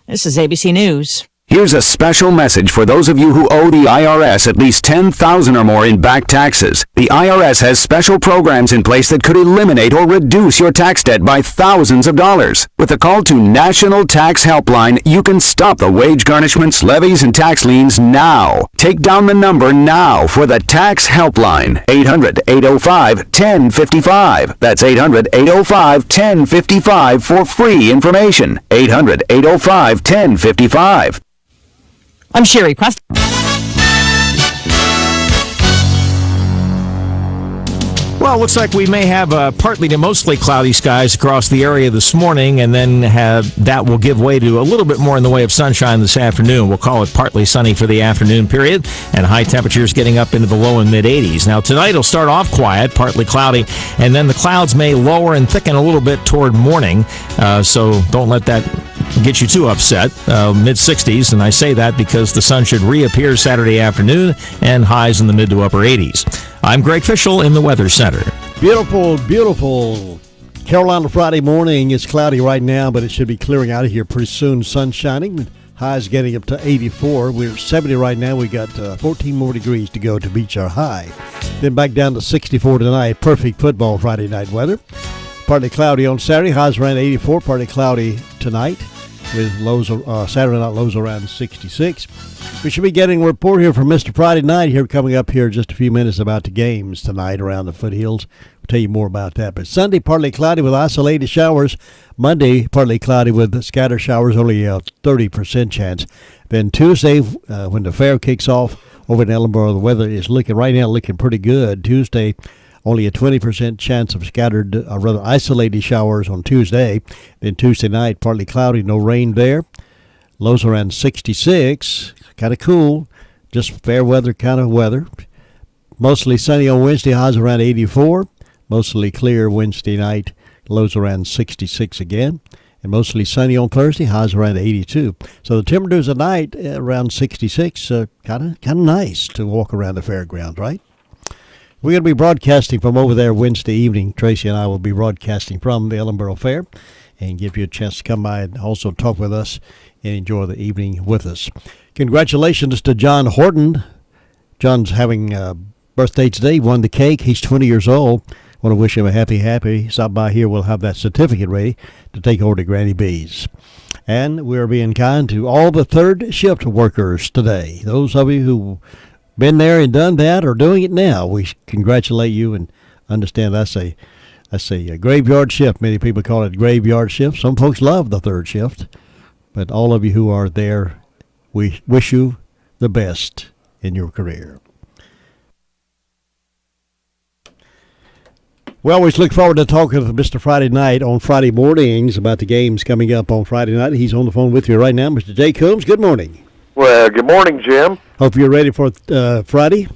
Speaker 6: This is ABC News.
Speaker 27: Here's a special message for those of you who owe the IRS at least $10,000 or more in back taxes. The IRS has special programs in place that could eliminate or reduce your tax debt by thousands of dollars. With a call to National Tax Helpline, you can stop the wage garnishments, levies, and tax liens now. Take down the number now for the Tax Helpline. 800-805-1055. That's 800-805-1055 for free information. 800-805-1055.
Speaker 6: I'm Sherry Preston.
Speaker 1: Well, it looks like we may have partly to mostly cloudy skies across the area this morning, and then that will give way to a little bit more in the way of sunshine this afternoon. We'll call it partly sunny for the afternoon period, and high temperatures getting up into the low and mid-80s. Now, tonight will start off quiet, partly cloudy, and then the clouds may lower and thicken a little bit toward morning, so don't let that get you too upset. Mid-60s, and I say that because the sun should reappear Saturday afternoon, and highs in the mid to upper 80s. I'm Greg Fischel in the Weather Center.
Speaker 2: Beautiful, beautiful Carolina Friday morning. It's cloudy right now, but it should be clearing out of here pretty soon. Sun shining. Highs getting up to 84. We're 70 right now. We got 14 more degrees to go to reach our high. Then back down to 64 tonight. Perfect football Friday night weather. Partly cloudy on Saturday. Highs around 84. Partly cloudy tonight with lows Saturday night lows around 66. We should be getting a report here from Mr. Friday Night here coming up here in just a few minutes about the games tonight around the foothills. We'll tell you more about that. But Sunday, partly cloudy with isolated showers. Monday, partly cloudy with scattered showers, only a 30% chance. Then Tuesday, when the fair kicks off over in Ellenboro, the weather is looking pretty good. Tuesday, only a 20% chance of scattered, rather isolated showers on Tuesday. Then Tuesday night, partly cloudy, no rain there. Lows around 66, kind of cool, just fair weather kind of weather. Mostly sunny on Wednesday, highs around 84. Mostly clear Wednesday night, lows around 66 again. And mostly sunny on Thursday, highs around 82. So the temperatures at night around 66, kind of nice to walk around the fairgrounds, right? We're going to be broadcasting from over there Wednesday evening. Tracy and I will be broadcasting from the Ellenboro Fair and give you a chance to come by and also talk with us and enjoy the evening with us. Congratulations to John Horton. John's having a birthday today. He won the cake. He's 20 years old. Want to wish him a happy. Stop by here. We'll have that certificate ready to take over to Granny B's. And we're being kind to all the third shift workers today. Those of you who been there and done that or doing it now, we congratulate you and understand that's a graveyard shift. Many people call it graveyard shift. Some folks love the third shift. But all of you who are there, we wish you the best in your career. We always look forward to talking to Mr. Friday Night on Friday mornings about the games coming up on Friday night. He's on the phone with you right now. Mr. Jay Coombs, good morning.
Speaker 3: Well, good morning, Jim.
Speaker 2: Hope you're ready for Friday.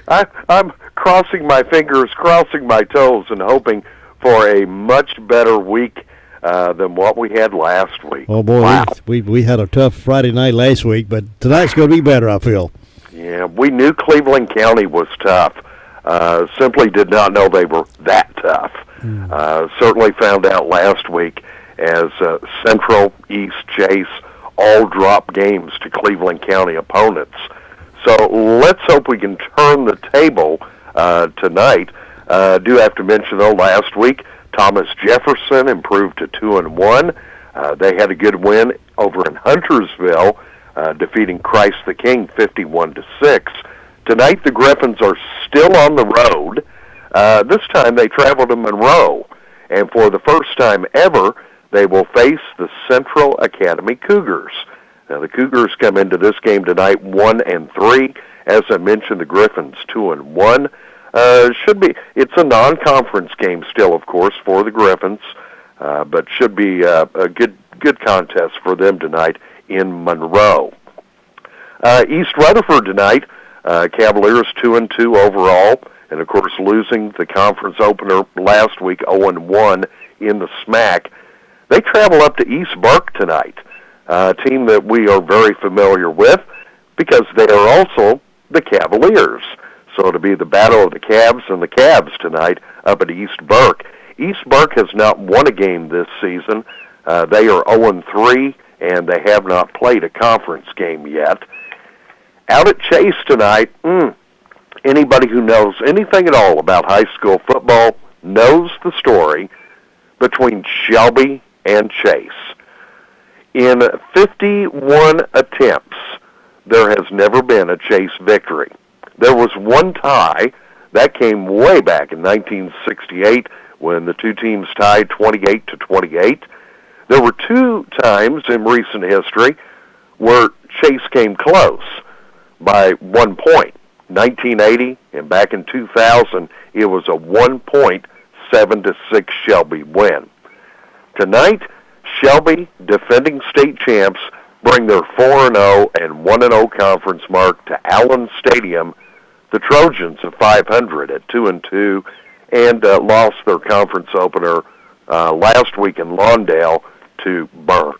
Speaker 3: I'm crossing my fingers, crossing my toes, and hoping for a much better week than what we had last week.
Speaker 2: Oh, boy, wow. we had a tough Friday night last week, but tonight's going to be better, I feel.
Speaker 3: Yeah, we knew Cleveland County was tough. Simply did not know they were that tough. Certainly found out last week as Central, East, Chase all drop games to Cleveland County opponents. So let's hope we can turn the table tonight. Do have to mention, though, last week, Thomas Jefferson improved to 2-1. They had a good win over in Huntersville, defeating Christ the King 51-6. Tonight, the Griffins are still on the road. This time, they travel to Monroe, and for the first time ever, they will face the Central Academy Cougars. Now, the Cougars come into this game tonight 1-3. As I mentioned, the Griffins 2-1. It's a non-conference game still, of course, for the Griffins, but should be a good contest for them tonight in Monroe. East Rutherford tonight, Cavaliers 2-2 overall, and of course losing the conference opener last week 0-1 in the SMAC. They travel up to East Burke tonight, a team that we are very familiar with because they are also the Cavaliers. So it'll be the battle of the Cavs and the Cavs tonight up at East Burke. East Burke has not won a game this season. They are 0-3, and they have not played a conference game yet. Out at Chase tonight, anybody who knows anything at all about high school football knows the story between Shelby and Chase. In 51 attempts, there has never been a Chase victory. There was one tie that came way back in 1968 when the two teams tied 28-28. There were two times in recent history where Chase came close by 1 point, 1980 and back in 2000 It was a 7-6 Shelby win. Tonight, Shelby, defending state champs, bring their 4-0 and 1-0 conference mark to Allen Stadium. The Trojans of 500 at 2-2 and lost their conference opener last week in Lawndale to Burns.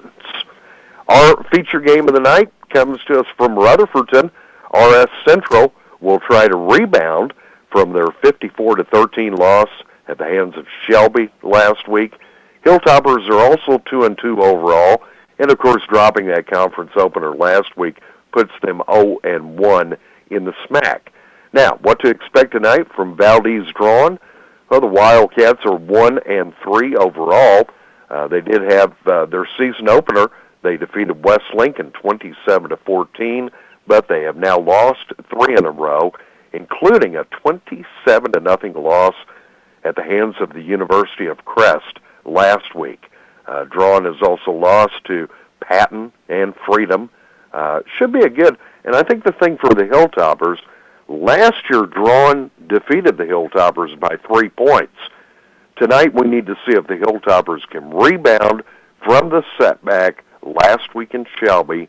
Speaker 3: Our feature game of the night comes to us from Rutherfordton. RS Central will try to rebound from their 54-13 loss at the hands of Shelby last week. Hilltoppers are also 2-2 overall, and of course dropping that conference opener last week puts them 0-1 in the SMAC. Now, what to expect tonight from Valdez Drawn? Well, the Wildcats are 1-3 overall. They did have their season opener. They defeated West Lincoln 27-14, but they have now lost 3 in a row, including a 27-0 loss at the hands of the University of Crest last week. Drawn has also lost to Patton and Freedom. Should be a good, and I think the thing for the Hilltoppers, last year Drawn defeated the Hilltoppers by 3 points. Tonight we need to see if the Hilltoppers can rebound from the setback last week in Shelby.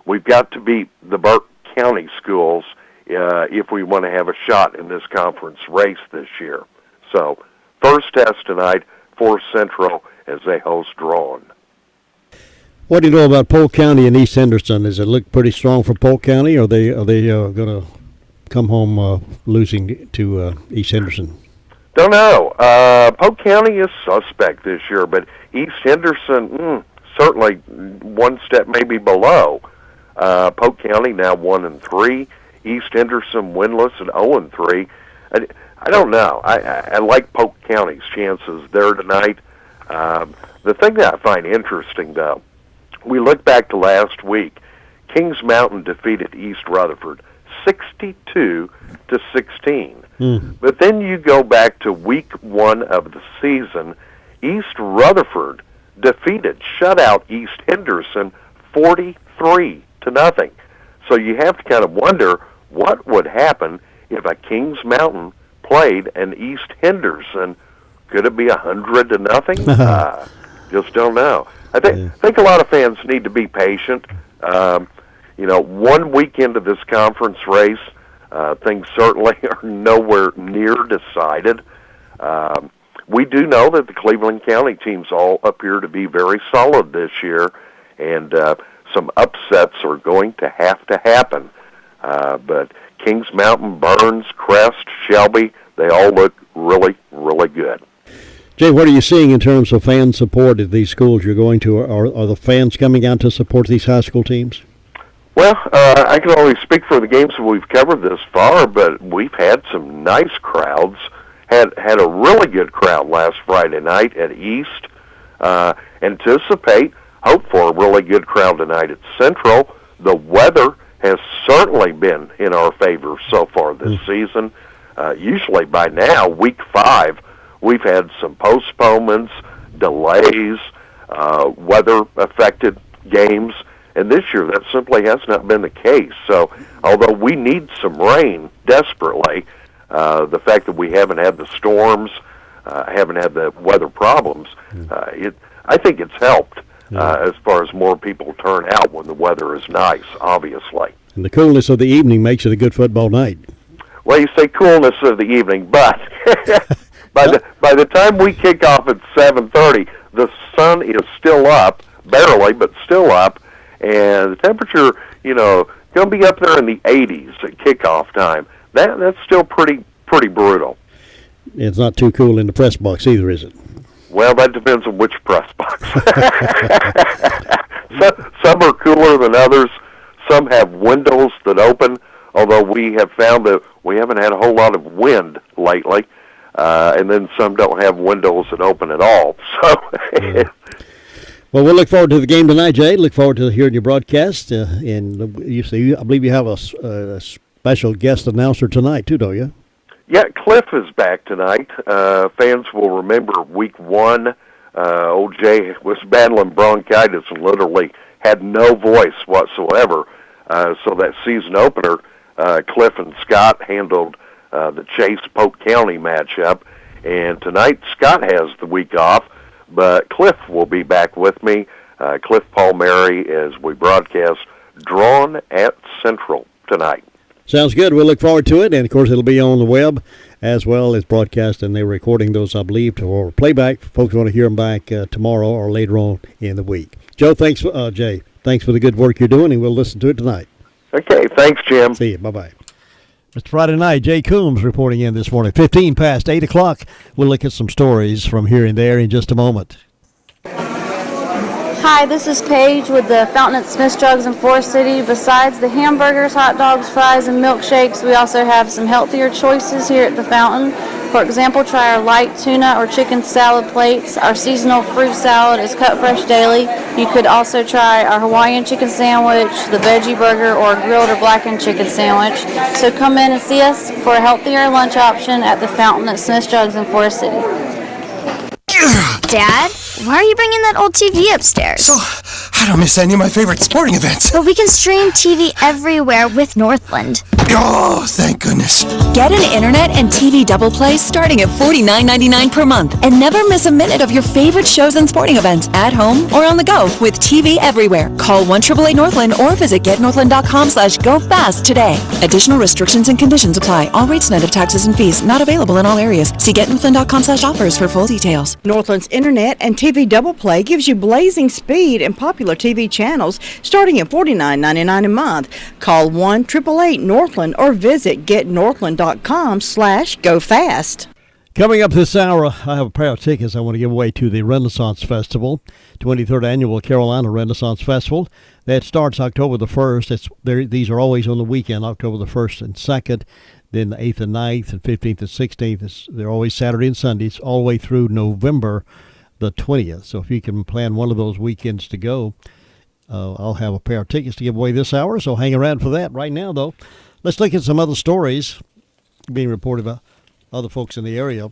Speaker 3: We've got to beat the Burke County schools if we want to have a shot in this conference race this year. So, first test tonight for Central as they host Drawn.
Speaker 2: What do you know about Polk County and East Henderson? Does it look pretty strong for Polk County, or are they going to come home losing to East Henderson?
Speaker 3: Don't know. Polk County is suspect this year, but East Henderson certainly one step maybe below. Polk County now 1-3. East Henderson winless at 0-3. I don't know. I like Polk County's chances there tonight. The thing that I find interesting, though, we look back to last week. Kings Mountain defeated East Rutherford 62-16. But then you go back to week 1 of the season. East Rutherford defeated shutout East Henderson 43-0. So you have to kind of wonder what would happen if a Kings Mountain played an East Henderson. Could it be 100-0? Just don't know. I think a lot of fans need to be patient. 1 week into this conference race, things certainly are nowhere near decided. We do know that the Cleveland County teams all appear to be very solid this year, and some upsets are going to happen. But Kings Mountain, Burns, Crest, Shelby, they all look really, really good.
Speaker 2: Jay, what are you seeing in terms of fan support at these schools you're going to? Are the fans coming out to support these high school teams?
Speaker 3: Well, I can only speak for the games that we've covered this far, but we've had some nice crowds. Had a really good crowd last Friday night at East. Hope for a really good crowd tonight at Central. The weather has certainly been in our favor so far this season. Usually by now, week 5, we've had some postponements, delays, weather-affected games, and this year that simply has not been the case. So although we need some rain desperately, the fact that we haven't had the storms, haven't had the weather problems, I think it's helped as far as more people turn out when the weather is nice, obviously.
Speaker 2: And the coolness of the evening makes it a good football night.
Speaker 3: Well, you say coolness of the evening, but by the time we kick off at 7:30, the sun is still up, barely, but still up, and the temperature, going to be up there in the 80s at kickoff time. That's still pretty brutal.
Speaker 2: It's not too cool in the press box either, is it?
Speaker 3: Well, that depends on which press box. Some are cooler than others. Some have windows that open, although we have found that we haven't had a whole lot of wind lately. And then some don't have windows that open at all. So,
Speaker 2: Well, we'll look forward to the game tonight, Jay. Look forward to hearing your broadcast. And I believe you have a special guest announcer tonight, too, don't you?
Speaker 3: Yeah, Cliff is back tonight. Fans will remember week 1. Old Jay was battling bronchitis and literally had no voice whatsoever. So that season opener, Cliff and Scott handled the Chase-Polk County matchup. And tonight, Scott has the week off, but Cliff will be back with me, Cliff Palmieri, as we broadcast Drawn at Central tonight.
Speaker 2: Sounds good. We'll look forward to it. And, of course, it'll be on the web as well as broadcast, and they're recording those, I believe, for playback. Folks want to hear them back tomorrow or later on in the week. Jay, thanks for the good work you're doing, and we'll listen to it tonight.
Speaker 3: Okay, thanks, Jim.
Speaker 2: See you. Bye-bye. Mr. Friday Night, Jay Coombs reporting in this morning. 15 past 8 o'clock. We'll look at some stories from here and there in just a moment.
Speaker 4: Hi, this is Paige with the Fountain at Smith's Drugs in Forest City. Besides the hamburgers, hot dogs, fries, and milkshakes, we also have some healthier choices here at the Fountain. For example, try our light tuna or chicken salad plates. Our seasonal fruit salad is cut fresh daily. You could also try our Hawaiian chicken sandwich, the veggie burger, or grilled or blackened chicken sandwich. So come in and see us for a healthier lunch option at the Fountain at Smith's Drugs in Forest City.
Speaker 7: Dad, why are you bringing that old TV upstairs?
Speaker 8: So I don't miss any of my favorite sporting events.
Speaker 7: But we can stream TV everywhere with Northland.
Speaker 8: Oh, thank goodness.
Speaker 10: Get an internet and TV double play starting at $49.99 per month. And never miss a minute of your favorite shows and sporting events at home or on the go with TV everywhere. Call 1-888-NORTHLAND or visit getnorthland.com/gofast today. Additional restrictions and conditions apply. All rates net of taxes and fees. Not available in all areas. See getnorthland.com/offers for full details.
Speaker 6: Northland's internet and TV double play gives you blazing speed and popular TV channels starting at $49.99 a month. Call 1-888-NORTHLAND or visit getnorthland.com/gofast.
Speaker 2: Coming up this hour, I have a pair of tickets I want to give away to the Renaissance Festival, 23rd Annual Carolina Renaissance Festival. That starts October the 1st. These are always on the weekend, October the 1st and 2nd. Then the 8th and 9th and 15th and 16th. They're always Saturday and Sundays, all the way through November the 20th. So if you can plan one of those weekends to go, I'll have a pair of tickets to give away this hour, so hang around for that. Right now, though, let's look at some other stories being reported by other folks in the area.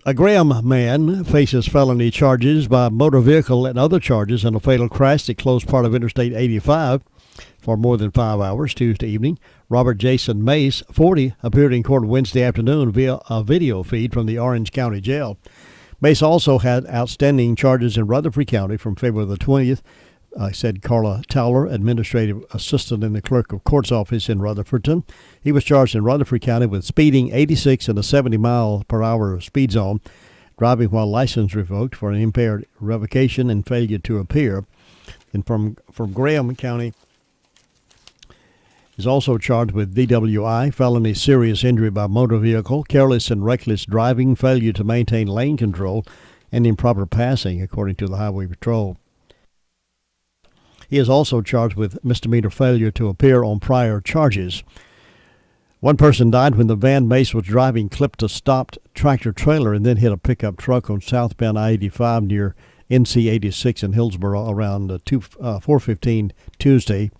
Speaker 2: A Graham man faces felony charges by motor vehicle and other charges in a fatal crash that closed part of Interstate 85 for more than 5 hours Tuesday evening. Robert Jason Mace, 40, appeared in court Wednesday afternoon via a video feed from the Orange County Jail. Mace also had outstanding charges in Rutherford County from February the 20th, said Carla Towler, administrative assistant in the clerk of court's office in Rutherfordton. He was charged in Rutherford County with speeding 86 in a 70-mile-per-hour speed zone, driving while license revoked for an impaired revocation and failure to appear. And from Graham County, is also charged with DWI, felony serious injury by motor vehicle, careless and reckless driving, failure to maintain lane control, and improper passing, according to the Highway Patrol. He is also charged with misdemeanor failure to appear on prior charges. One person died when the van Mace was driving clipped a stopped tractor-trailer and then hit a pickup truck on southbound I-85 near NC-86 in Hillsboro around 4:15 Tuesday.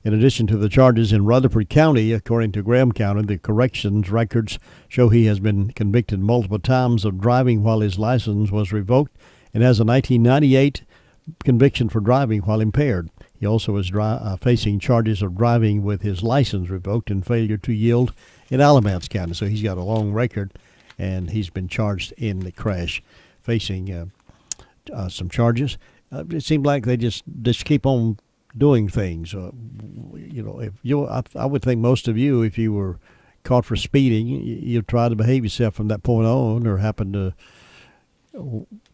Speaker 2: In addition to the charges in Rutherford County, according to Graham County, the corrections records show he has been convicted multiple times of driving while his license was revoked and has a 1998 conviction for driving while impaired. He also is facing charges of driving with his license revoked and failure to yield in Alamance County. So he's got a long record, and he's been charged in the crash, facing some charges. It seemed like they just keep on doing things. I would think most of you, if you were caught for speeding, you'd try to behave yourself from that point on, or happen to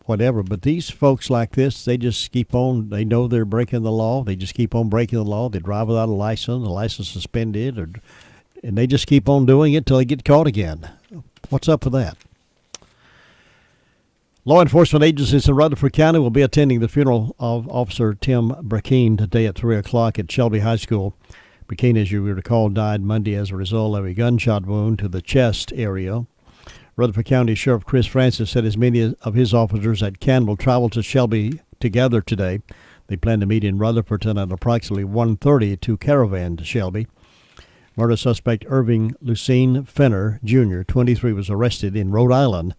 Speaker 2: whatever. But these folks like this, they just keep on. They know they're breaking the law. They just keep on breaking the law. They drive without a license, the license suspended, and they just keep on doing it till they get caught again. What's up with that? Law enforcement agencies in Rutherford County will be attending the funeral of Officer Tim Brackeen today at 3 o'clock at Shelby High School. Brackeen, as you recall, died Monday as a result of a gunshot wound to the chest area. Rutherford County Sheriff Chris Francis said as many of his officers at Canton will travel to Shelby together today. They plan to meet in Rutherfordton at approximately 1:30 to caravan to Shelby. Murder suspect Irving Lucene Fenner, Jr., 23, was arrested in Rhode Island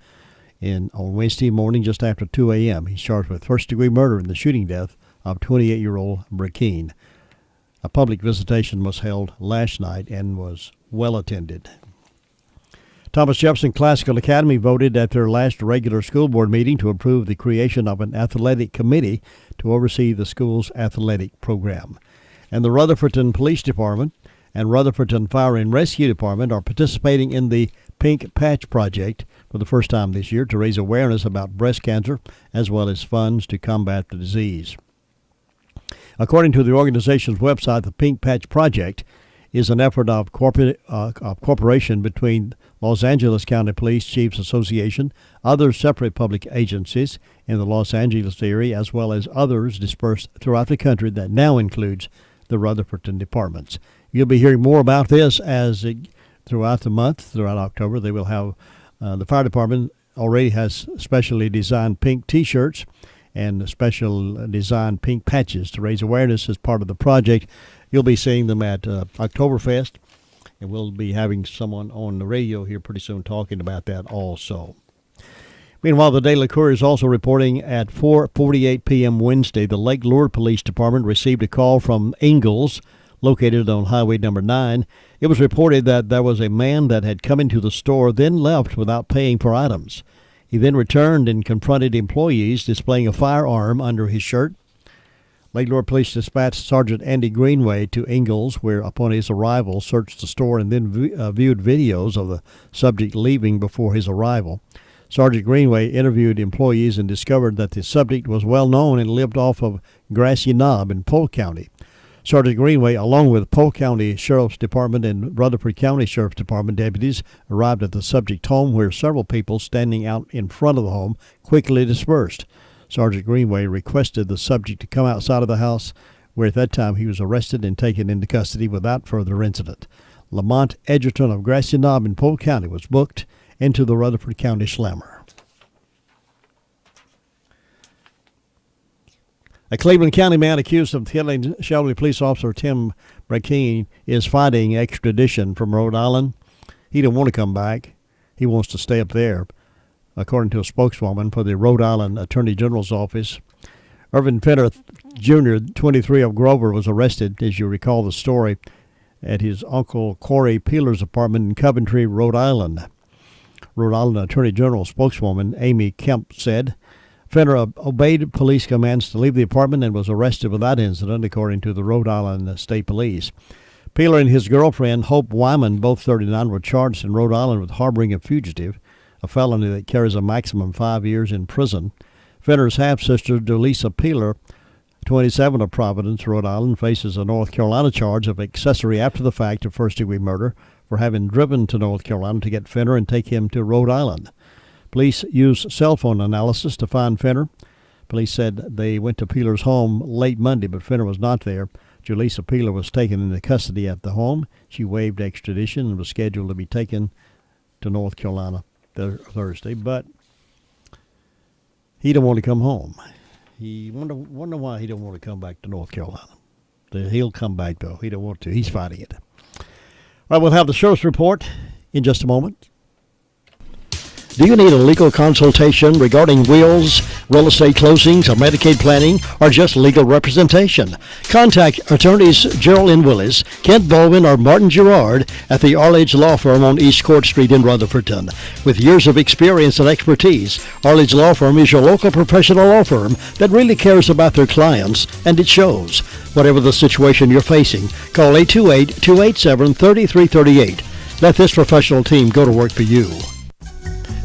Speaker 2: on Wednesday morning just after 2 a.m. He's charged with first-degree murder in the shooting death of 28-year-old Brackeen. A public visitation was held last night and was well attended. Thomas Jefferson Classical Academy voted at their last regular school board meeting to approve the creation of an athletic committee to oversee the school's athletic program. And the Rutherfordton Police Department and Rutherfordton Fire and Rescue Department are participating in the Pink Patch Project for the first time this year to raise awareness about breast cancer as well as funds to combat the disease. According to the organization's website, the Pink Patch Project is an effort of cooperation between Los Angeles County Police Chiefs Association, other separate public agencies in the Los Angeles area, as well as others dispersed throughout the country that now includes the Rutherfordton departments. You'll be hearing more about this throughout the month, throughout October. They will have the fire department already has specially designed pink T-shirts and special designed pink patches to raise awareness as part of the project. You'll be seeing them at Oktoberfest, and we'll be having someone on the radio here pretty soon talking about that also. Meanwhile, the Daily Courier is also reporting at 4:48 p.m. Wednesday, the Lake Lure Police Department received a call from Ingalls, located on Highway number 9. It was reported that there was a man that had come into the store, then left without paying for items. He then returned and confronted employees displaying a firearm under his shirt. Lake Lure Police dispatched Sergeant Andy Greenway to Ingalls, where upon his arrival searched the store and then viewed videos of the subject leaving before his arrival. Sergeant Greenway interviewed employees and discovered that the subject was well known and lived off of Grassy Knob in Polk County. Sergeant Greenway, along with Polk County Sheriff's Department and Rutherford County Sheriff's Department deputies, arrived at the subject home, where several people standing out in front of the home quickly dispersed. Sergeant Greenway requested the subject to come outside of the house, where at that time he was arrested and taken into custody without further incident. Lamont Edgerton of Grassy Knob in Polk County was booked into the Rutherford County Slammer. A Cleveland County man accused of killing Shelby police officer Tim Brackeen is fighting extradition from Rhode Island. He didn't want to come back. He wants to stay up there, according to a spokeswoman for the Rhode Island Attorney General's office. Irvin Fenner Jr., 23 of Grover, was arrested, as you recall the story, at his Uncle Corey Peeler's apartment in Coventry, Rhode Island. Rhode Island Attorney General spokeswoman Amy Kemp said Fenner obeyed police commands to leave the apartment and was arrested without incident, according to the Rhode Island State Police. Peeler and his girlfriend, Hope Wyman, both 39, were charged in Rhode Island with harboring a fugitive, a felony that carries a maximum of 5 years in prison. Fenner's half-sister, Delisa Peeler, 27 of Providence, Rhode Island, faces a North Carolina charge of accessory after the fact of first-degree murder for having driven to North Carolina to get Fenner and take him to Rhode Island. Police used cell phone analysis to find Fenner. Police said they went to Peeler's home late Monday, but Fenner was not there. Julissa Peeler was taken into custody at the home. She waived extradition and was scheduled to be taken to North Carolina Thursday, but he don't want to come home. He wonder why he don't want to come back to North Carolina. He'll come back, though. He don't want to. He's fighting it. All right, we'll have the sheriff's report in just a moment. Do you need a legal consultation regarding wills, real estate closings, or Medicaid planning, or just legal representation? Contact attorneys Geraldine Willis, Kent Baldwin, or Martin Gerard at the Arledge Law Firm on East Court Street in Rutherfordton. With years of experience and expertise, Arledge Law Firm is your local professional law firm that really cares about their clients, and it shows. Whatever the situation you're facing, call 828-287-3338. Let this professional team go to work for you.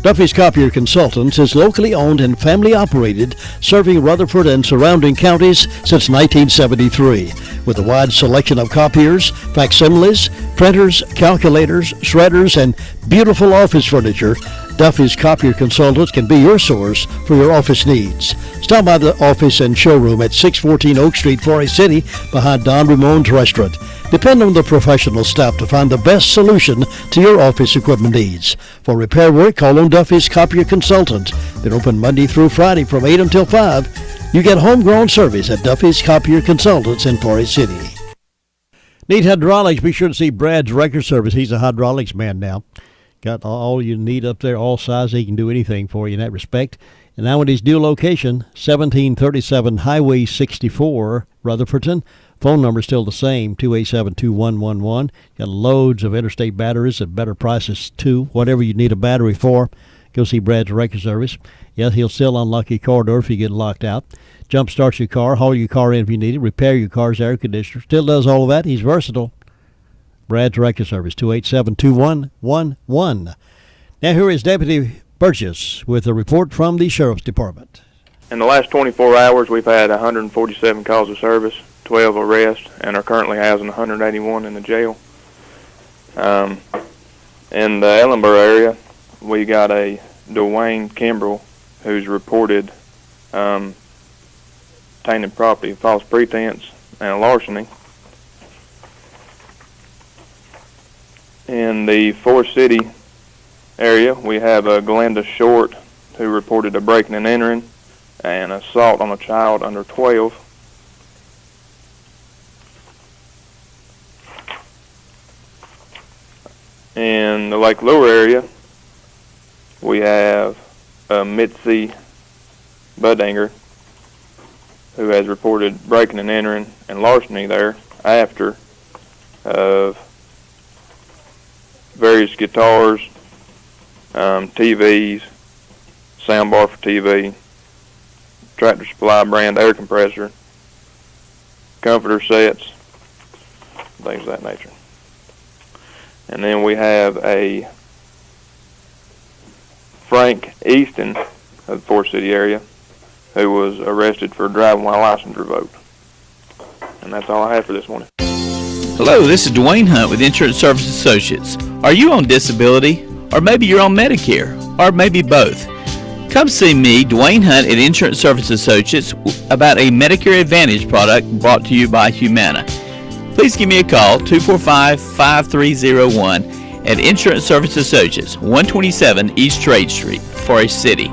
Speaker 2: Duffy's Copier Consultants is locally owned and family operated, serving Rutherford and surrounding counties since 1973. With a wide selection of copiers, facsimiles, printers, calculators, shredders, and beautiful office furniture, Duffy's Copier Consultants can be your source for your office needs. Stop by the office and showroom at 614 Oak Street, Forest City, behind Don Ramon's restaurant. Depend on the professional staff to find the best solution to your office equipment needs. For repair work, call on Duffy's Copier Consultants. They're open Monday through Friday from 8 until 5. You get homegrown service at Duffy's Copier Consultants in Forest City. Need hydraulics? Be sure to see Brad's Record Service. He's a hydraulics man now. Got all you need up there, all sizes. He can do anything for you in that respect. And now at his new location, 1737 Highway 64, Rutherfordton. Phone number is still the same, 287-2111. Got loads of interstate batteries at better prices, too. Whatever you need a battery for, go see Brad's Wrecker Service. Yes, he'll still unlock your car door if you get locked out. Jump start your car, haul your car in if you need it, repair your car's air conditioner. Still does all of that. He's versatile. Brad's Wrecker Service, 287-2111. Now here is Deputy Burgess with a report from the Sheriff's Department.
Speaker 12: In the last 24 hours, we've had 147 calls of service, 12 arrests, and are currently housing 181 in the jail. In the Ellenboro area, we got a Dwayne Kimbrell who's reported tainted property, false pretense, and a larceny. In the Forest City area, we have a Glenda Short who reported a breaking and entering and assault on a child under 12. In the Lake Lure area, we have Mitzi Budinger who has reported breaking and entering and larceny there after various guitars, TVs, soundbar for TV, Tractor Supply brand air compressor, comforter sets, things of that nature. And then we have a Frank Easton of the Forest City area who was arrested for driving while license revoked. And that's all I have for this morning.
Speaker 13: Hello, this is Dwayne Hunt with Insurance Service Associates. Are you on disability? Or maybe you're on Medicare? Or maybe both? Come see me, Dwayne Hunt at Insurance Service Associates, about a Medicare Advantage product brought to you by Humana. Please give me a call, 245-5301 at Insurance Service Associates, 127 East Trade Street, Forest City.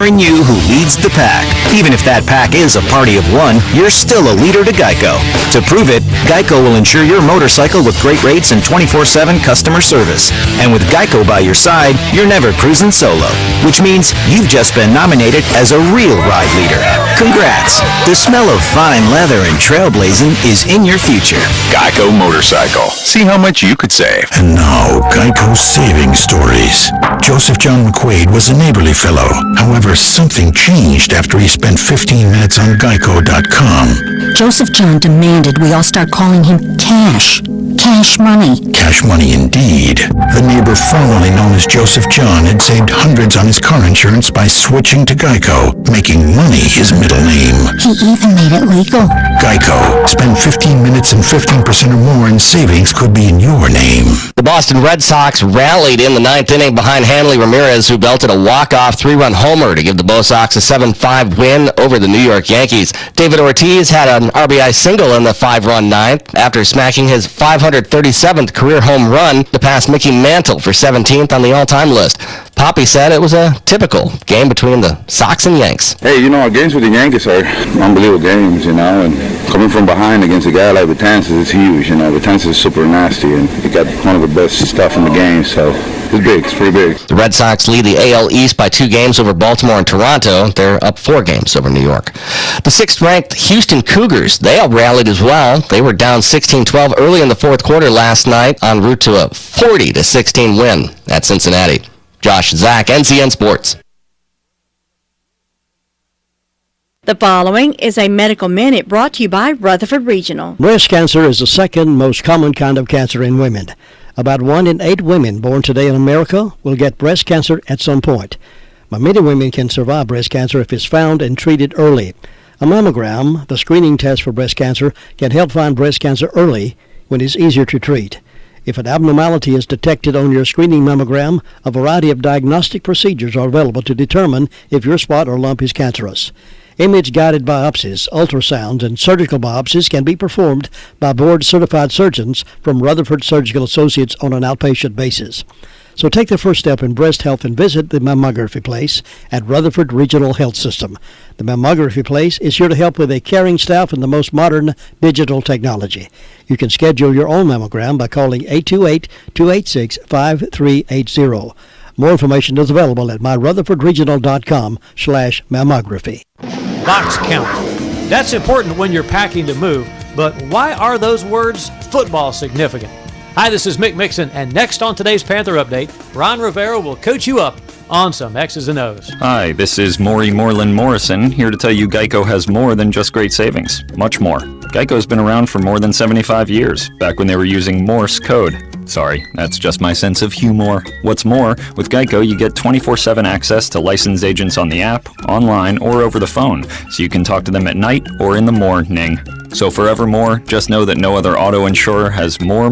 Speaker 14: You who leads the pack. Even if that pack is a party of one, you're still a leader to Geico. To prove it, Geico will insure your motorcycle with great rates and 24/7 customer service. And with Geico by your side, you're never cruising solo, which means you've just been nominated as a real ride leader. Congrats! The smell of fine leather and trailblazing is in your future.
Speaker 15: Geico Motorcycle. See how much you could save. And now, Geico saving stories. Joseph John McQuaid was a neighborly fellow. However, something changed after he spent 15 minutes on Geico.com.
Speaker 16: Joseph John demanded we all start calling him Cash. Cash money.
Speaker 15: Cash money indeed. The neighbor formerly known as Joseph John had saved hundreds on his car insurance by switching to Geico, making money his middle name.
Speaker 16: He even made it legal.
Speaker 15: Geico. Spend 15 minutes and 15% or more in savings could be in your name.
Speaker 17: The Boston Red Sox rallied in the ninth inning behind Hanley Ramirez, who belted a walk-off three-run homer to give the Bo Sox a 7-5 win over the New York Yankees. David Ortiz had an RBI single in the 5-run ninth after smacking his 537th career home run to pass Mickey Mantle for 17th on the all-time list. Poppy said it was a typical game between the Sox and Yanks.
Speaker 18: Hey, our games with the Yankees are unbelievable games, and coming from behind against a guy like Betances is huge. Betances is super nasty, and he got one of the best stuff in the game, so it's big. It's pretty big.
Speaker 17: The Red Sox lead the AL East by 2 games over Baltimore and Toronto. They're up 4 games over New York. The 6th-ranked Houston Cougars, they all rallied as well. They were down 16-12 early in the fourth quarter last night en route to a 40-16 win at Cincinnati. Josh Zach, NCN Sports.
Speaker 19: The following is a Medical Minute brought to you by Rutherford Regional.
Speaker 2: Breast cancer is the second most common kind of cancer in women. About 1 in 8 women born today in America will get breast cancer at some point. But many women can survive breast cancer if it's found and treated early. A mammogram, the screening test for breast cancer, can help find breast cancer early when it's easier to treat. If an abnormality is detected on your screening mammogram, a variety of diagnostic procedures are available to determine if your spot or lump is cancerous. Image-guided biopsies, ultrasounds, and surgical biopsies can be performed by board-certified surgeons from Rutherford Surgical Associates on an outpatient basis. So take the first step in breast health and visit the Mammography Place at Rutherford Regional Health System. The Mammography Place is here to help with a caring staff and the most modern digital technology. You can schedule your own mammogram by calling 828-286-5380. More information is available at myrutherfordregional.com/mammography.
Speaker 9: Box count. That's important when you're packing to move, but why are those words football significant? Hi, this is Mick Mixon, and next on today's Panther Update, Ron Rivera will coach you up on some X's and O's.
Speaker 11: Hi, this is Maury Moreland Morrison, here to tell you Geico has more than just great savings. Much more. Geico's been around for more than 75 years, back when they were using Morse code. Sorry, that's just my sense of humor. What's more, with Geico you get 24/7 access to licensed agents on the app, online, or over the phone, so you can talk to them at night or in the morning. So forevermore, just know that no other auto insurer has more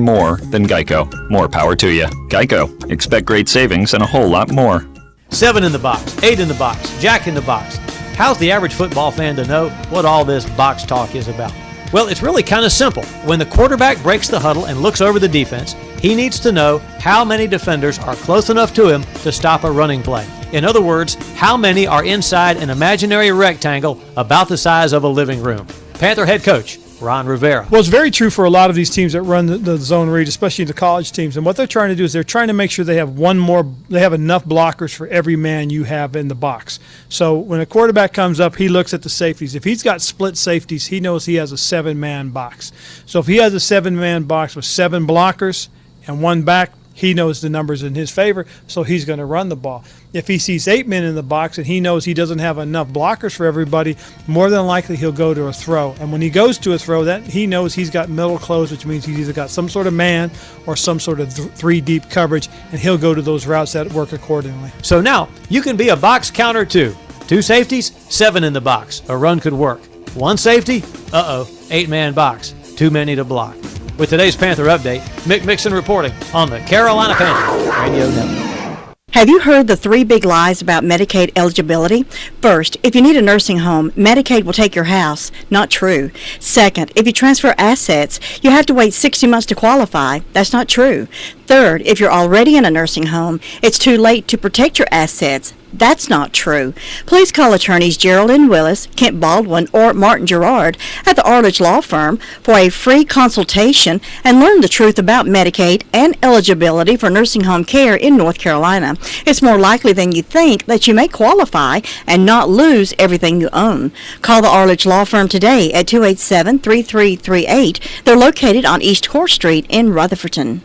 Speaker 11: than Geico. More power to you. Geico. Expect great savings and a whole lot more.
Speaker 9: 7 in the box, 8 in the box, Jack in the box. How's the average football fan to know what all this box talk is about? Well, it's really kind of simple. When the quarterback breaks the huddle and looks over the defense, he needs to know how many defenders are close enough to him to stop a running play. In other words, how many are inside an imaginary rectangle about the size of a living room. Panther head coach Ron Rivera.
Speaker 20: Well, it's very true for a lot of these teams that run the zone read, especially the college teams. And what they're trying to do is they're trying to make sure they have enough blockers for every man you have in the box. So when a quarterback comes up, he looks at the safeties. If he's got split safeties, he knows he has a 7-man box. So if he has a 7-man box with 7 blockers and 1 back, he knows the numbers in his favor, so he's going to run the ball. If he sees 8 men in the box and he knows he doesn't have enough blockers for everybody, more than likely he'll go to a throw. And when he goes to a throw, that he knows he's got middle close, which means he's either got some sort of man or some sort of 3-deep coverage, and he'll go to those routes that work accordingly.
Speaker 9: So now you can be a box counter too. 2 safeties, 7 in the box. A run could work. 1 safety, 8-man box. Too many to block. With today's Panther Update, Mick Mixon reporting on the Carolina Panther Radio Network.
Speaker 19: Have you heard the 3 big lies about Medicaid eligibility? First, if you need a nursing home, Medicaid will take your house. Not true. Second, if you transfer assets, you have to wait 60 months to qualify. That's not true. Third, if you're already in a nursing home, it's too late to protect your assets. That's not true. Please call attorneys Geraldine Willis, Kent Baldwin, or Martin Gerard at the Arledge Law Firm for a free consultation and learn the truth about Medicaid and eligibility for nursing home care in North Carolina. It's more likely than you think that you may qualify and not lose everything you own. Call the Arledge Law Firm today at 287-3338. They're located on East Core Street in Rutherfordton.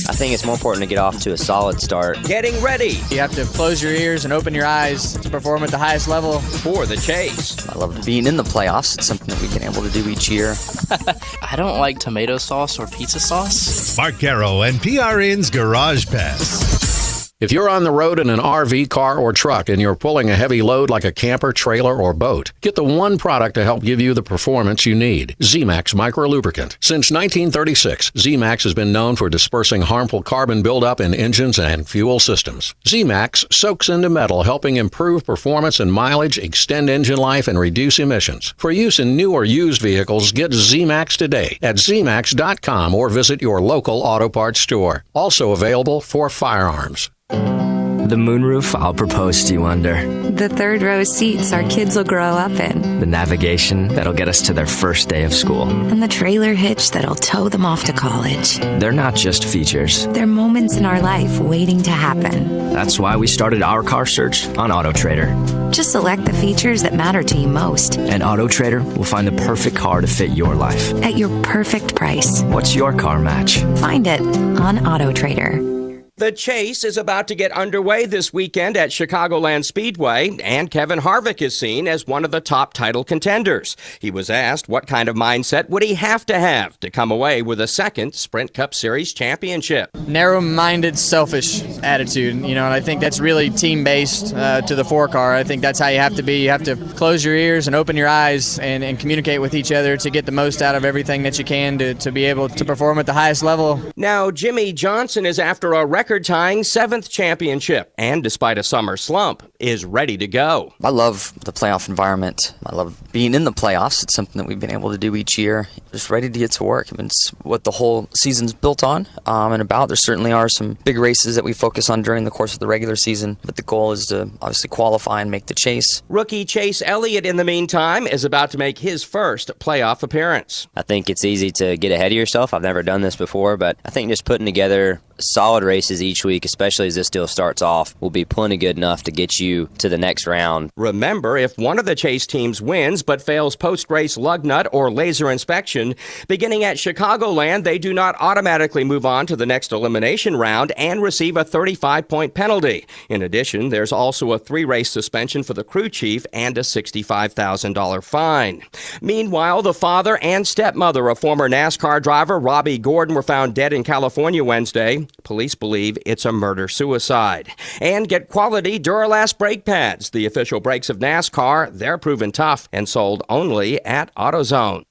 Speaker 21: I think it's more important to get off to a solid start.
Speaker 22: Getting ready. You have to close your ears and open your eyes to perform at the highest level. For the chase.
Speaker 21: I love being in the playoffs. It's something that we've been able to do each year.
Speaker 23: I don't like tomato sauce or pizza sauce.
Speaker 24: Mark Caro and PRN's Garage Pass.
Speaker 28: If you're on the road in an RV, car, or truck and you're pulling a heavy load like a camper, trailer, or boat, get the one product to help give you the performance you need. Z-Max Micro Lubricant. Since 1936, Z-Max has been known for dispersing harmful carbon buildup in engines and fuel systems. Z-Max soaks into metal, helping improve performance and mileage, extend engine life, and reduce emissions. For use in new or used vehicles, get Z-Max today at zmax.com or visit your local auto parts store. Also available for firearms.
Speaker 21: The moonroof I'll propose to you under.
Speaker 29: The third row seats our kids will grow up in.
Speaker 21: The navigation that'll get us to their first day of school.
Speaker 29: And the trailer hitch that'll tow them off to college.
Speaker 21: They're not just features.
Speaker 29: They're moments in our life waiting to happen.
Speaker 21: That's why we started our car search on AutoTrader.
Speaker 29: Just select the features that matter to you most.
Speaker 21: And AutoTrader will find the perfect car to fit your life.
Speaker 29: At your perfect price.
Speaker 21: What's your car match?
Speaker 29: Find it on AutoTrader.
Speaker 30: The chase is about to get underway this weekend at Chicagoland Speedway, and Kevin Harvick is seen as one of the top title contenders. He was asked what kind of mindset would he have to come away with a second Sprint Cup Series championship.
Speaker 22: Narrow-minded, selfish attitude, and I think that's really team-based to the 4-car. I think that's how you have to be. You have to close your ears and open your eyes and communicate with each other to get the most out of everything that you can to be able to perform at the highest level.
Speaker 30: Now, Jimmy Johnson is after a record-tying 7th championship, and despite a summer slump, is ready to go.
Speaker 1: I love the playoff environment. I love being in the playoffs. It's something that we've been able to do each year. Just ready to get to work. I mean, it's what the whole season's built on and about. There certainly are some big races that we focus on during the course of the regular season, but the goal is to obviously qualify and make the chase.
Speaker 30: Rookie Chase Elliott, in the meantime, is about to make his first playoff appearance.
Speaker 21: I think it's easy to get ahead of yourself. I've never done this before, but I think just putting together solid races each week, especially as this deal starts off, will be plenty good enough to get you to the next round.
Speaker 30: Remember, if one of the Chase teams wins but fails post-race lug nut or laser inspection, beginning at Chicagoland, they do not automatically move on to the next elimination round and receive a 35-point penalty. In addition, there's also a 3-race suspension for the crew chief and a $65,000 fine. Meanwhile, the father and stepmother of former NASCAR driver Robbie Gordon were found dead in California Wednesday. Police believe it's a murder-suicide. And get quality Duralast brake pads. The official brakes of NASCAR, they're proven tough and sold only at AutoZone.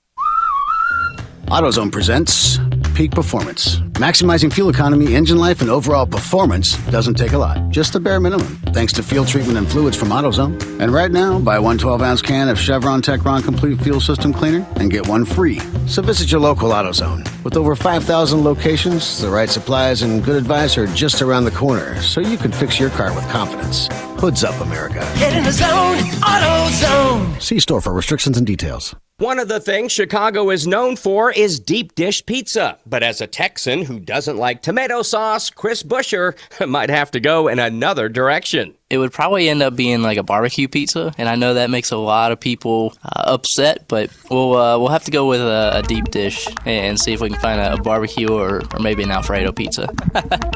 Speaker 3: AutoZone presents Peak Performance. Maximizing fuel economy, engine life, and overall performance doesn't take a lot. Just the bare minimum, thanks to field treatment and fluids from AutoZone. And right now, buy one 12-ounce can of Chevron Techron Complete Fuel System Cleaner and get one free. So visit your local AutoZone. With over 5,000 locations, the right supplies and good advice are just around the corner, so you can fix your car with confidence. Hoods up, America.
Speaker 4: Get in the zone, AutoZone.
Speaker 3: See store for restrictions and details.
Speaker 30: One of the things Chicago is known for is deep dish pizza. But as a Texan who doesn't like tomato sauce, Chris Busher might have to go in another direction.
Speaker 23: It would probably end up being like a barbecue pizza, and I know that makes a lot of people upset, but we'll have to go with a deep dish and see if we can find a barbecue or maybe an Alfredo pizza.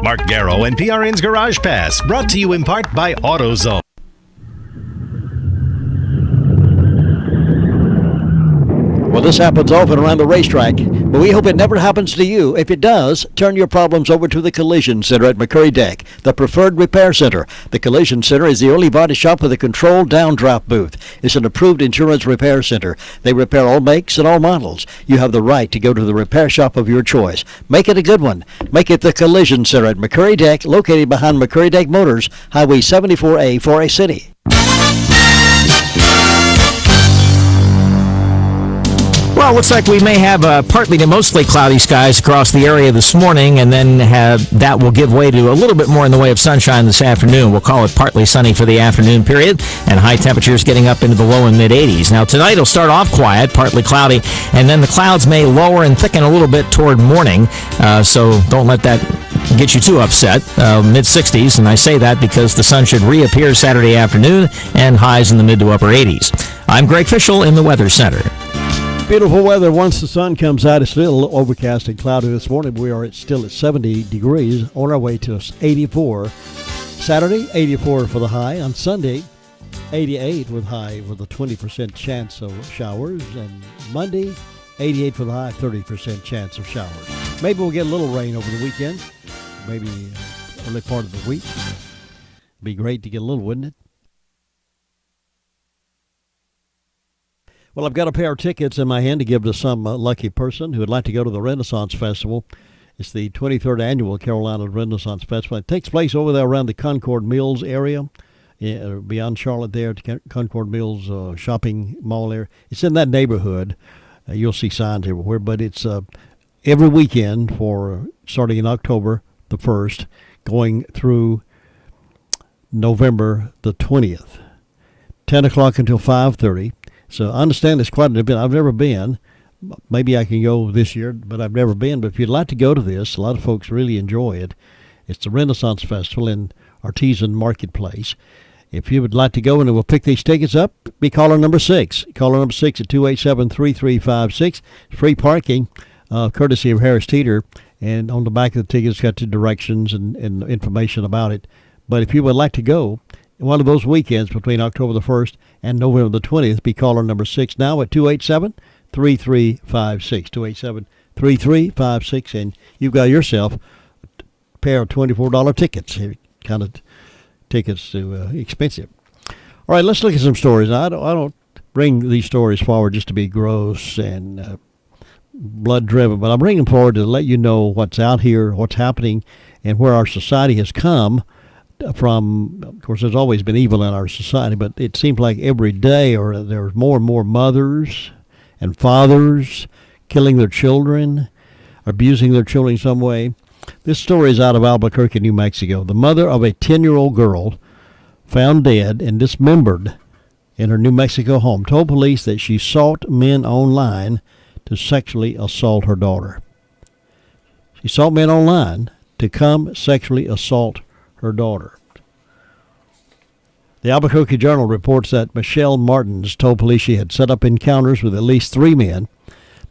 Speaker 24: Mark Garrow and PRN's Garage Pass, brought to you in part by AutoZone.
Speaker 2: Well, this happens often around the racetrack, but we hope it never happens to you. If it does, turn your problems over to the Collision Center at McCurry Deck, the preferred repair center. The Collision Center is the only body shop with a controlled downdraft booth. It's an approved insurance repair center. They repair all makes and all models. You have the right to go to the repair shop of your choice. Make it a good one. Make it the Collision Center at McCurry Deck, located behind McCurry Deck Motors, Highway 74A, Forest City.
Speaker 5: Well, it looks like we may have partly to mostly cloudy skies across the area this morning, and then that will give way to a little bit more in the way of sunshine this afternoon. We'll call it partly sunny for the afternoon period, and high temperatures getting up into the low and mid-80s. Now, tonight will start off quiet, partly cloudy, and then the clouds may lower and thicken a little bit toward morning, so don't let that get you too upset. Mid-60s, and I say that because the sun should reappear Saturday afternoon, and highs in the mid to upper 80s. I'm Greg Fischel in the Weather Center.
Speaker 2: Beautiful weather once the sun comes out. It's still overcast and cloudy this morning. We are still at 70 degrees, on our way to 84. Saturday, 84 for the high. On Sunday, 88 with high with a 20% chance of showers. And Monday, 88 for the high, 30% chance of showers. Maybe we'll get a little rain over the weekend. Maybe early part of the week. Be great to get a little, wouldn't it? Well, I've got a pair of tickets in my hand to give to some lucky person who would like to go to the Renaissance Festival. It's the 23rd annual Carolina Renaissance Festival. It takes place over there around the Concord Mills area, beyond Charlotte there, to Concord Mills shopping mall area. It's in that neighborhood. You'll see signs everywhere, but it's every weekend for starting in October the 1st, going through November the 20th, 10 o'clock until 5:30. So I understand it's quite an event. I've never been. Maybe I can go this year, but I've never been. But if you'd like to go to this, a lot of folks really enjoy it. It's the Renaissance Festival in Artisan Marketplace. If you would like to go and we'll pick these tickets up, be caller number 6. Caller number 6 at 287-3356. Free parking, courtesy of Harris Teeter. And on the back of the ticket, it's got the directions and information about it. But if you would like to go, one of those weekends between October the 1st and November the 20th, be caller number 6 now at 287-3356. 287-3356, and you've got yourself a pair of $24 tickets. Kind of tickets to expensive. All right, let's look at some stories. Now, I don't bring these stories forward just to be gross and blood-driven, but I'm bringing them forward to let you know what's out here, what's happening, and where our society has come from, of course, there's always been evil in our society, but it seems like every day there's more and more mothers and fathers killing their children, abusing their children in some way. This story is out of Albuquerque, New Mexico. The mother of a 10-year-old girl found dead and dismembered in her New Mexico home told police that she sought men online to sexually assault her daughter. She sought men online to come sexually assault her daughter. The Albuquerque Journal reports that Michelle Martins told police she had set up encounters with at least 3 men.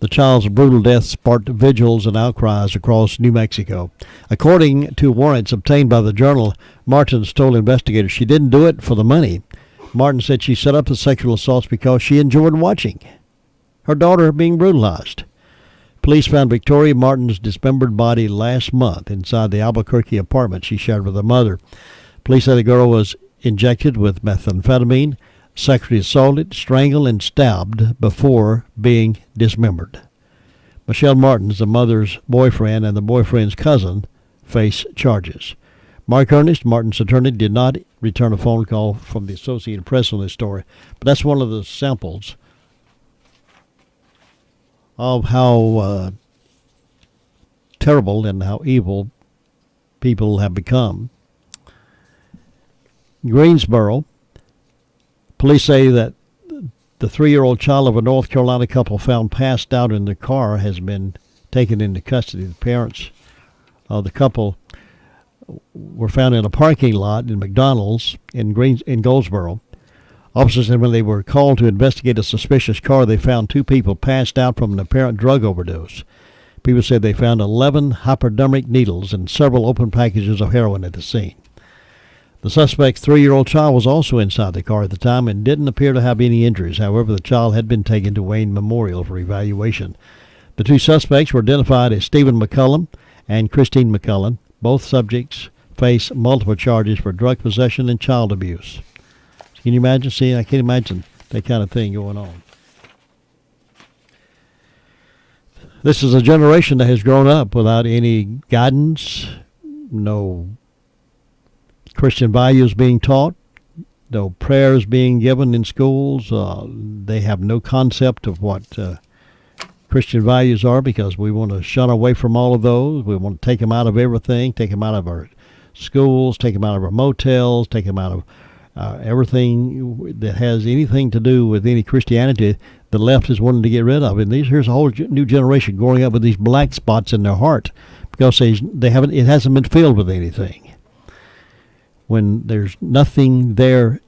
Speaker 2: The child's brutal death sparked vigils and outcries across New Mexico. According to warrants obtained by the Journal, Martins told investigators she didn't do it for the money. Martin said she set up the sexual assaults because she enjoyed watching her daughter being brutalized. Police found Victoria Martin's dismembered body last month inside the Albuquerque apartment she shared with her mother. Police said the girl was injected with methamphetamine, sexually assaulted, strangled, and stabbed before being dismembered. Michelle Martins, the mother's boyfriend, and the boyfriend's cousin face charges. Mark Ernest, Martin's attorney, did not return a phone call from the Associated Press on this story, but that's one of the samples of how terrible and how evil people have become. Greensboro, police say that the 3-year-old child of a North Carolina couple found passed out in their car has been taken into custody. The parents of the couple were found in a parking lot in McDonald's in Goldsboro. Officers said when they were called to investigate a suspicious car, they found 2 people passed out from an apparent drug overdose. People said they found 11 hypodermic needles and several open packages of heroin at the scene. The suspect's 3-year-old child was also inside the car at the time and didn't appear to have any injuries. However, the child had been taken to Wayne Memorial for evaluation. The 2 suspects were identified as Stephen McCullum and Christine McCullum. Both subjects face multiple charges for drug possession and child abuse. Can you imagine? See, I can't imagine that kind of thing going on. This is a generation that has grown up without any guidance, no Christian values being taught, no prayers being given in schools. They have no concept of what Christian values are because we want to shun away from all of those. We want to take them out of everything, take them out of our schools, take them out of our motels, take them out of everything that has anything to do with any Christianity. The left is wanting to get rid of. And here's a whole new generation growing up with these black spots in their heart because they haven't. It hasn't been filled with anything. When there's nothing there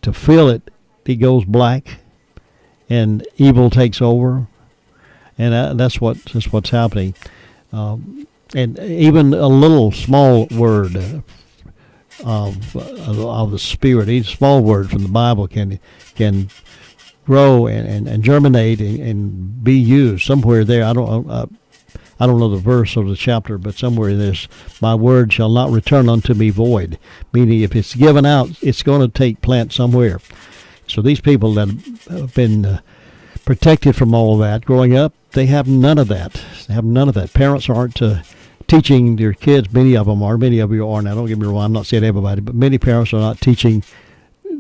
Speaker 2: to fill it, it goes black, and evil takes over, and that's what's happening. And even a little small word of the Spirit, each small word from the Bible can grow and germinate and be used somewhere there. I don't know the verse or the chapter, but somewhere in this, my word shall not return unto me void. Meaning if it's given out, it's going to take plant somewhere. So these people that have been protected from all of that growing up, they have none of that. They have none of that. Parents aren't teaching their kids. Many of them are. Many of you are. Now, don't get me wrong. I'm not saying everybody, but many parents are not teaching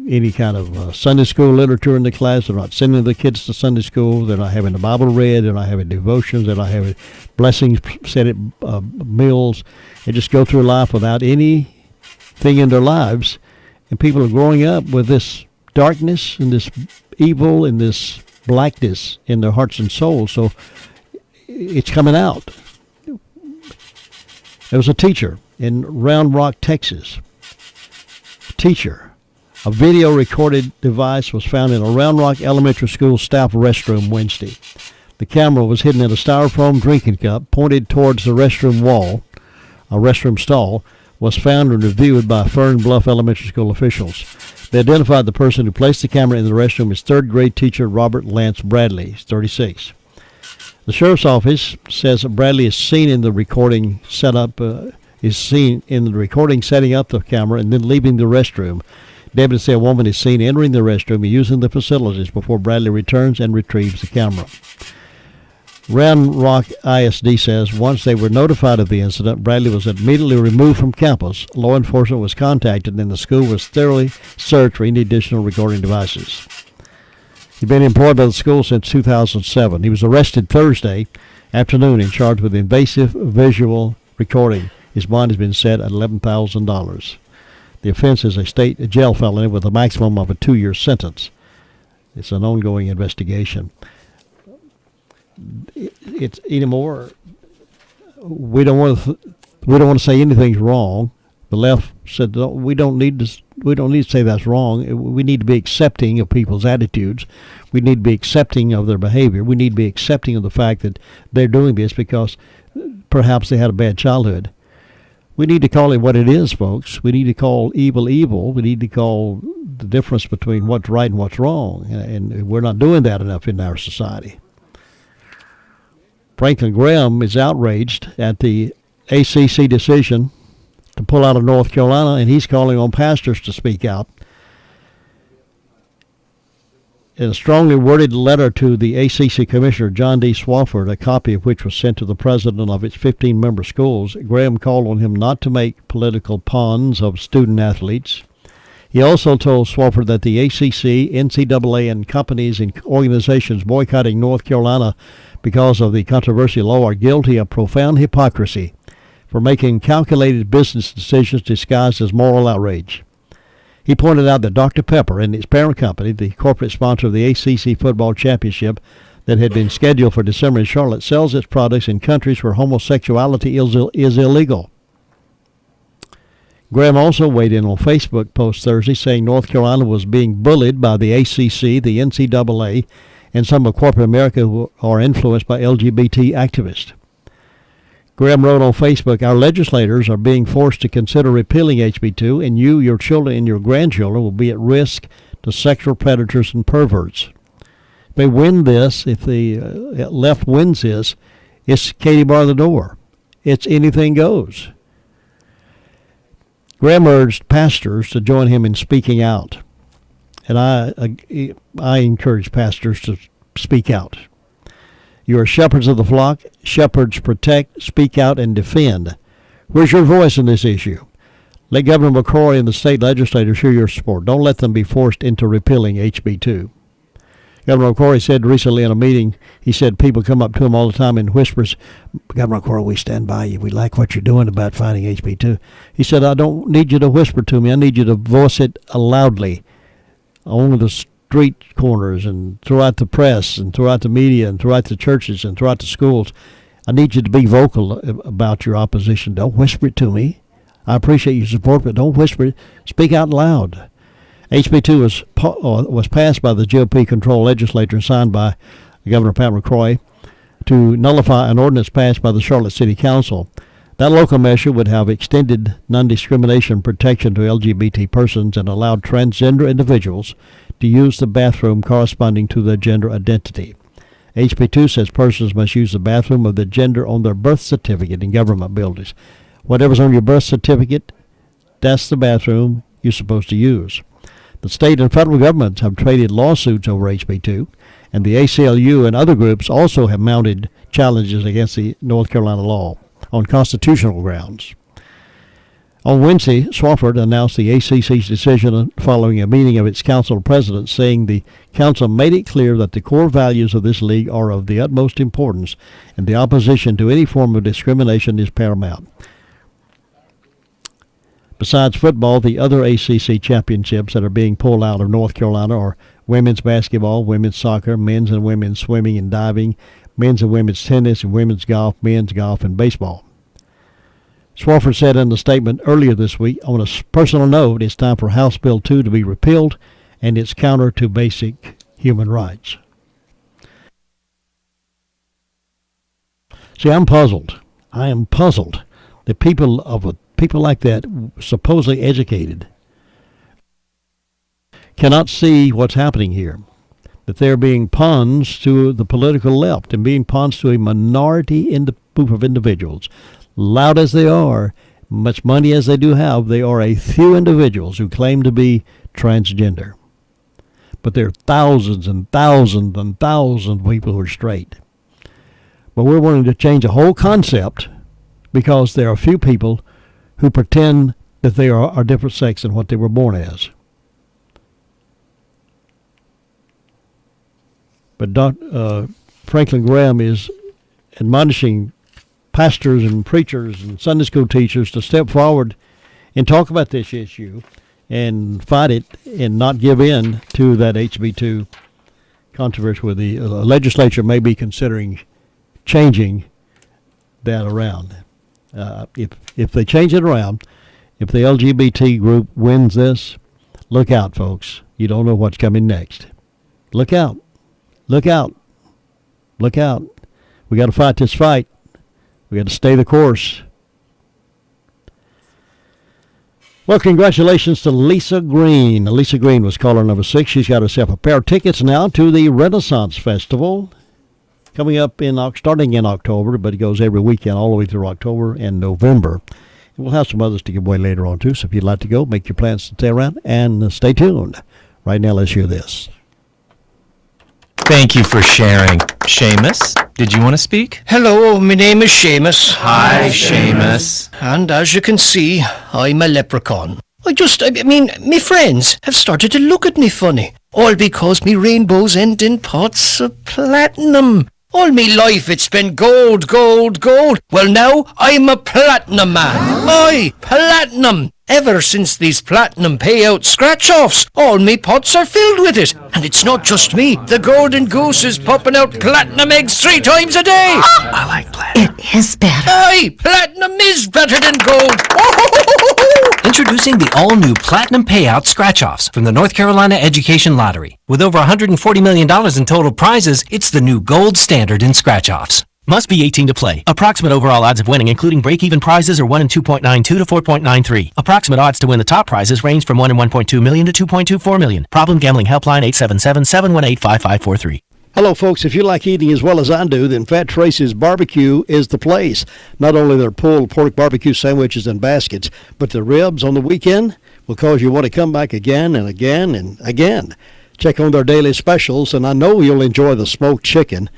Speaker 2: any kind of Sunday school literature in the class. They're not sending the kids to Sunday school. They're not having the Bible read. They're not having devotions. They're not having blessings said at meals. They just go through life without anything in their lives. And people are growing up with this darkness and this evil and this blackness in their hearts and souls. So it's coming out. There was a teacher in Round Rock, Texas. A video recorded device was found in a Round Rock Elementary School staff restroom Wednesday. The camera was hidden in a styrofoam drinking cup pointed towards the restroom wall. A restroom stall was found and reviewed by Fern Bluff Elementary School officials. They identified the person who placed the camera in the restroom as 3rd grade teacher Robert Lance Bradley, 36. The sheriff's office says that Bradley is seen in the recording setting up the camera and then leaving the restroom. Deputies say a woman is seen entering the restroom and using the facilities before Bradley returns and retrieves the camera. Round Rock ISD says once they were notified of the incident, Bradley was immediately removed from campus. Law enforcement was contacted, and the school was thoroughly searched for any additional recording devices. He'd been employed by the school since 2007. He was arrested Thursday afternoon and charged with invasive visual recording. His bond has been set at $11,000. The offense is a state jail felony with a maximum of a 2-year sentence. It's an ongoing investigation. It's anymore. We don't want to say anything's wrong. The left said we don't need to say that's wrong. We need to be accepting of people's attitudes. We need to be accepting of their behavior. We need to be accepting of the fact that they're doing this because perhaps they had a bad childhood. We need to call it what it is, folks. We need to call evil evil. We need to call the difference between what's right and what's wrong. And we're not doing that enough in our society. Franklin Graham is outraged at the ACC decision to pull out of North Carolina, and he's calling on pastors to speak out. In a strongly worded letter to the ACC Commissioner, John D. Swofford, a copy of which was sent to the president of its 15-member schools, Graham called on him not to make political pawns of student athletes. He also told Swofford that the ACC, NCAA, and companies and organizations boycotting North Carolina because of the controversial law are guilty of profound hypocrisy for making calculated business decisions disguised as moral outrage. He pointed out that Dr. Pepper and its parent company, the corporate sponsor of the ACC Football Championship that had been scheduled for December in Charlotte, sells its products in countries where homosexuality is illegal. Graham also weighed in on Facebook post Thursday saying North Carolina was being bullied by the ACC, the NCAA, and some of corporate America who are influenced by LGBT activists. Graham wrote on Facebook, "Our legislators are being forced to consider repealing HB2, and you, your children, and your grandchildren will be at risk to sexual predators and perverts. If they win this, if the left wins this, it's Katie bar the door. It's anything goes." Graham urged pastors to join him in speaking out, and I encourage pastors to speak out. You are shepherds of the flock. Shepherds protect, speak out, and defend. Where's your voice in this issue? Let Governor McCrory and the state legislators hear your support. Don't let them be forced into repealing HB2. Governor McCrory said recently in a meeting, he said people come up to him all the time and whispers, "Governor McCrory, we stand by you. We like what you're doing about fighting HB2. He said, "I don't need you to whisper to me. I need you to voice it loudly on the street corners and throughout the press and throughout the media and throughout the churches and throughout the schools. I need you to be vocal about your opposition. Don't whisper it to me. I appreciate your support, but don't whisper it. Speak out loud." HB2 was passed by the GOP-controlled legislature and signed by Governor Pat McCrory to nullify an ordinance passed by the Charlotte City Council. That local measure would have extended non-discrimination protection to LGBT persons and allowed transgender individuals to use the bathroom corresponding to their gender identity. HB2 says persons must use the bathroom of the gender on their birth certificate in government buildings. Whatever's on your birth certificate, that's the bathroom you're supposed to use. The state and federal governments have traded lawsuits over HB2, and the ACLU and other groups also have mounted challenges against the North Carolina law on constitutional grounds. On Wednesday, Swofford announced the ACC's decision following a meeting of its council presidents, saying the council made it clear that the core values of this league are of the utmost importance, and the opposition to any form of discrimination is paramount. Besides football, the other ACC championships that are being pulled out of North Carolina are women's basketball, women's soccer, men's and women's swimming and diving, men's and women's tennis, and women's golf, men's golf, and baseball. Swofford said in a statement earlier this week, on a personal note, it's time for House Bill 2 to be repealed, and it's counter to basic human rights. See, I'm puzzled. I am puzzled that people like that, supposedly educated, cannot see what's happening here, that they're being pawns to the political left and being pawns to a minority in the group of individuals. Loud as they are, much money as they do have, they are a few individuals who claim to be transgender. But there are thousands and thousands and thousands of people who are straight. But we're wanting to change the whole concept because there are a few people who pretend that they are a different sex than what they were born as. But Franklin Graham is admonishing pastors and preachers and Sunday school teachers to step forward and talk about this issue and fight it and not give in to that HB2 controversy where the legislature may be considering changing that around. If they change it around, if the LGBT group wins this, look out, folks. You don't know what's coming next. Look out. Look out. Look out. We got to fight this fight. We got to stay the course. Well, congratulations to Lisa Green. Lisa Green was caller number 6. She's got herself a pair of tickets now to the Renaissance Festival coming up starting in October, but it goes every weekend all the way through October and November. And we'll have some others to give away later on, too. So if you'd like to go, make your plans to stay around and stay tuned. Right now, let's hear this.
Speaker 6: Thank you for sharing. Seamus, did you want to speak?
Speaker 7: Hello, my name is Seamus.
Speaker 6: Hi, Seamus.
Speaker 7: And as you can see, I'm a leprechaun. I mean, me friends have started to look at me funny. All because me rainbows end in pots of platinum. All me life it's been gold, gold, gold. Well, now I'm a platinum man. Aye, platinum. Ever since these platinum payout scratch-offs, all me pots are filled with it. And it's not just me. The golden goose is popping out platinum eggs 3 times a day.
Speaker 6: I like platinum.
Speaker 7: It is better. Aye, platinum is better than gold.
Speaker 8: Introducing the all-new Platinum Payout Scratch-Offs from the North Carolina Education Lottery. With over $140 million in total prizes, it's the new gold standard in scratch-offs. Must be 18 to play. Approximate overall odds of winning, including break-even prizes, are 1 in 2.92 to 4.93. Approximate odds to win the top prizes range from 1 in 1.2 million to 2.24 million. Problem gambling helpline 877-718-5543.
Speaker 2: Hello, folks. If you like eating as well as I do, then Fat Tracy's Barbecue is the place. Not only their pulled pork barbecue sandwiches and baskets, but the ribs on the weekend will cause you want to come back again and again and again. Check on their daily specials, and I know you'll enjoy the smoked chicken.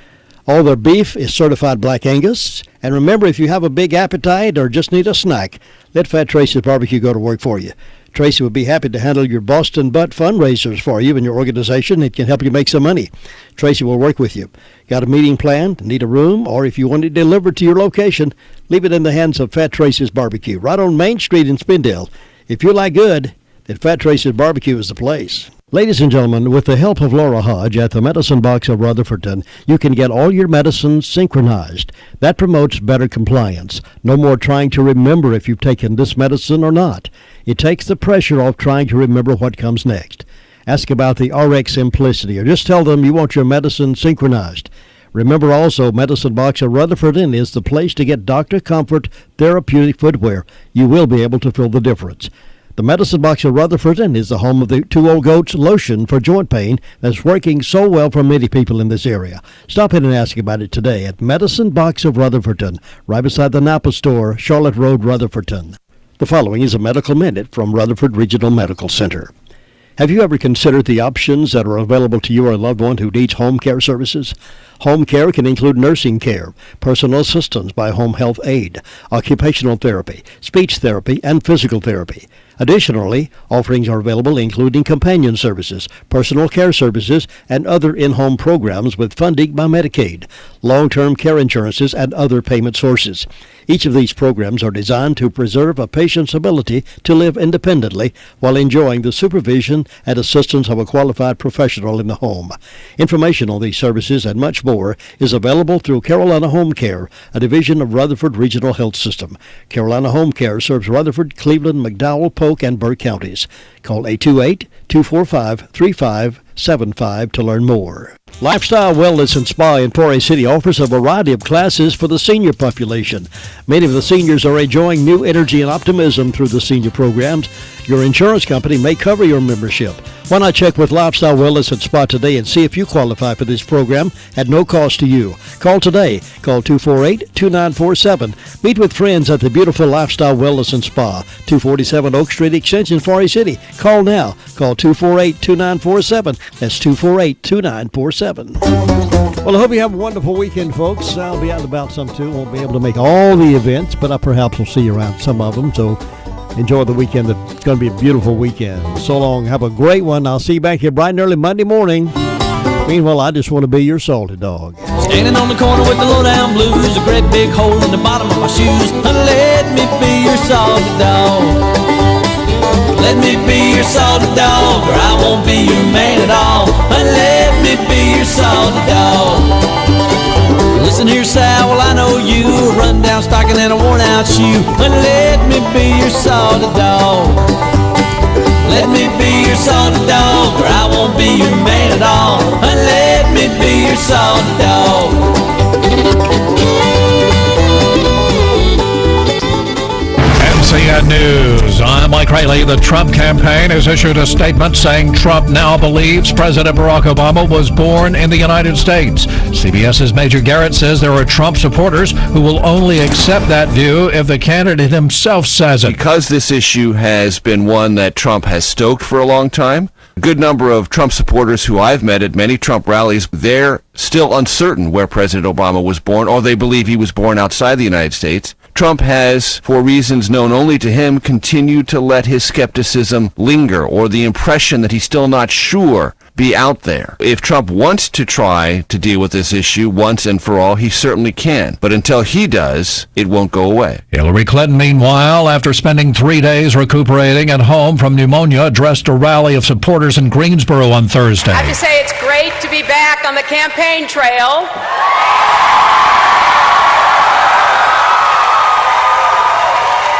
Speaker 2: All their beef is certified Black Angus. And remember, if you have a big appetite or just need a snack, let Fat Tracy's Barbecue go to work for you. Tracy would be happy to handle your Boston Butt fundraisers for you and your organization. It can help you make some money. Tracy will work with you. Got a meeting planned, need a room, or if you want it delivered to your location, leave it in the hands of Fat Tracy's Barbecue, right on Main Street in Spindale. If you like good, then Fat Tracy's Barbecue is the place. Ladies and gentlemen, with the help of Laura Hodge at the Medicine Box of Rutherfordton, you can get all your medicines synchronized. That promotes better compliance. No more trying to remember if you've taken this medicine or not. It takes the pressure off trying to remember what comes next. Ask about the RX Simplicity, or just tell them you want your medicine synchronized. Remember also, Medicine Box of Rutherfordton is the place to get Dr. Comfort therapeutic footwear. You will be able to feel the difference. The Medicine Box of Rutherfordton is the home of the 2 Old Goats lotion for joint pain that's working so well for many people in this area. Stop in and ask about it today at Medicine Box of Rutherfordton, right beside the Napa store, Charlotte Road, Rutherfordton. The following is a medical minute from Rutherford Regional Medical Center. Have you ever considered the options that are available to you or a loved one who needs home care services? Home care can include nursing care, personal assistance by home health aide, occupational therapy, speech therapy, and physical therapy. Additionally, offerings are available including companion services, personal care services, and other in-home programs with funding by Medicaid, long-term care insurances, and other payment sources. Each of these programs are designed to preserve a patient's ability to live independently while enjoying the supervision and assistance of a qualified professional in the home. Information on these services and much more is available through Carolina Home Care, a division of Rutherford Regional Health System. Carolina Home Care serves Rutherford, Cleveland, McDowell, Polk, and Burke counties. Call 828-245-3575 to learn more. Lifestyle Wellness and Spa in Torrey City offers a variety of classes for the senior population. Many of the seniors are enjoying new energy and optimism through the senior programs. Your insurance company may cover your membership. Why not check with Lifestyle Wellness and Spa today and see if you qualify for this program at no cost to you. Call today. Call 248-2947. Meet with friends at the beautiful Lifestyle Wellness and Spa, 247 Oak Street Extension, Forest City. Call now. Call 248-2947. That's 248-2947. Well, I hope you have a wonderful weekend, folks. I'll be out and about some too. Won't be able to make all the events, but I perhaps will see you around some of them. So enjoy the weekend. It's going to be a beautiful weekend. So long. Have a great one. I'll see you back here bright and early Monday morning. Meanwhile, I just want to be your salty dog.
Speaker 4: Standing on the corner with the low-down blues, a great big hole in the bottom of my shoes. Let me be your salty dog. Let me be your salty dog, or I won't be your man at all. Let me be your salty dog. Listen here, Sal, well I know you, a run-down stocking and a worn-out shoe. Let me be your salty dog. Let me be your salty dog, or I won't be your man at all. Let me be your salty dog.
Speaker 10: NCN News. I'm Mike Rayleigh. The Trump campaign has issued a statement saying Trump now believes President Barack Obama was born in the United States. CBS's Major Garrett says there are Trump supporters who will only accept that view if the candidate himself says it.
Speaker 12: Because this issue has been one that Trump has stoked for a long time, a good number of Trump supporters who I've met at many Trump rallies, they're still uncertain where President Obama was born, or they believe he was born outside the United States. Trump has, for reasons known only to him, continued to let his skepticism linger, or the impression that he's still not sure be out there. If Trump wants to try to deal with this issue once and for all, he certainly can. But until he does, it won't go away.
Speaker 10: Hillary Clinton, meanwhile, after spending 3 days recuperating at home from pneumonia, addressed a rally of supporters in Greensboro on Thursday.
Speaker 13: I have to say it's great to be back on the campaign trail.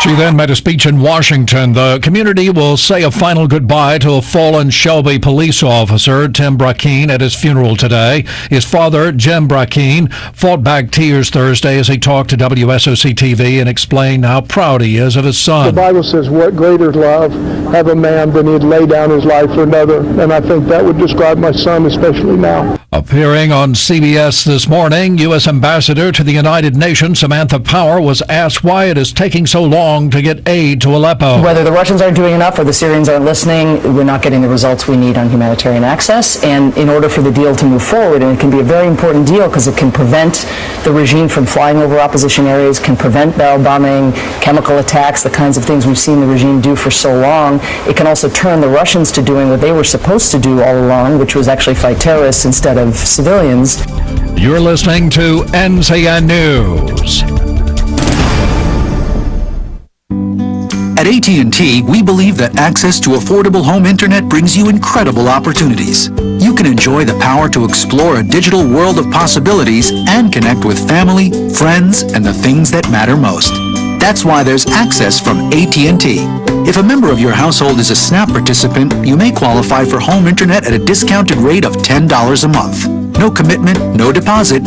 Speaker 10: She then made a speech in Washington. The community will say a final goodbye to a fallen Shelby police officer, Tim Brackeen, at his funeral today. His father, Jim Brackeen, fought back tears Thursday as he talked to WSOC-TV and explained how proud he is of his son.
Speaker 14: The Bible says, what greater love have a man than he'd lay down his life for another? And I think that would describe my son, especially now.
Speaker 10: Appearing on CBS this morning, U.S. Ambassador to the United Nations, Samantha Power, was asked why it is taking so long to get aid to Aleppo.
Speaker 15: Whether the Russians aren't doing enough or the Syrians aren't listening, we're not getting the results we need on humanitarian access. And in order for the deal to move forward, and it can be a very important deal because it can prevent the regime from flying over opposition areas, can prevent barrel bombing, chemical attacks, the kinds of things we've seen the regime do for so long. It can also turn the Russians to doing what they were supposed to do all along, which was actually fight terrorists instead of civilians.
Speaker 10: You're listening to NCN News.
Speaker 16: At AT&T, we believe that access to affordable home internet brings you incredible opportunities. You can enjoy the power to explore a digital world of possibilities and connect with family, friends, and the things that matter most. That's why there's access from AT&T. If a member of your household is a SNAP participant, you may qualify for home internet at a discounted rate of $10 a month. No commitment, no deposit.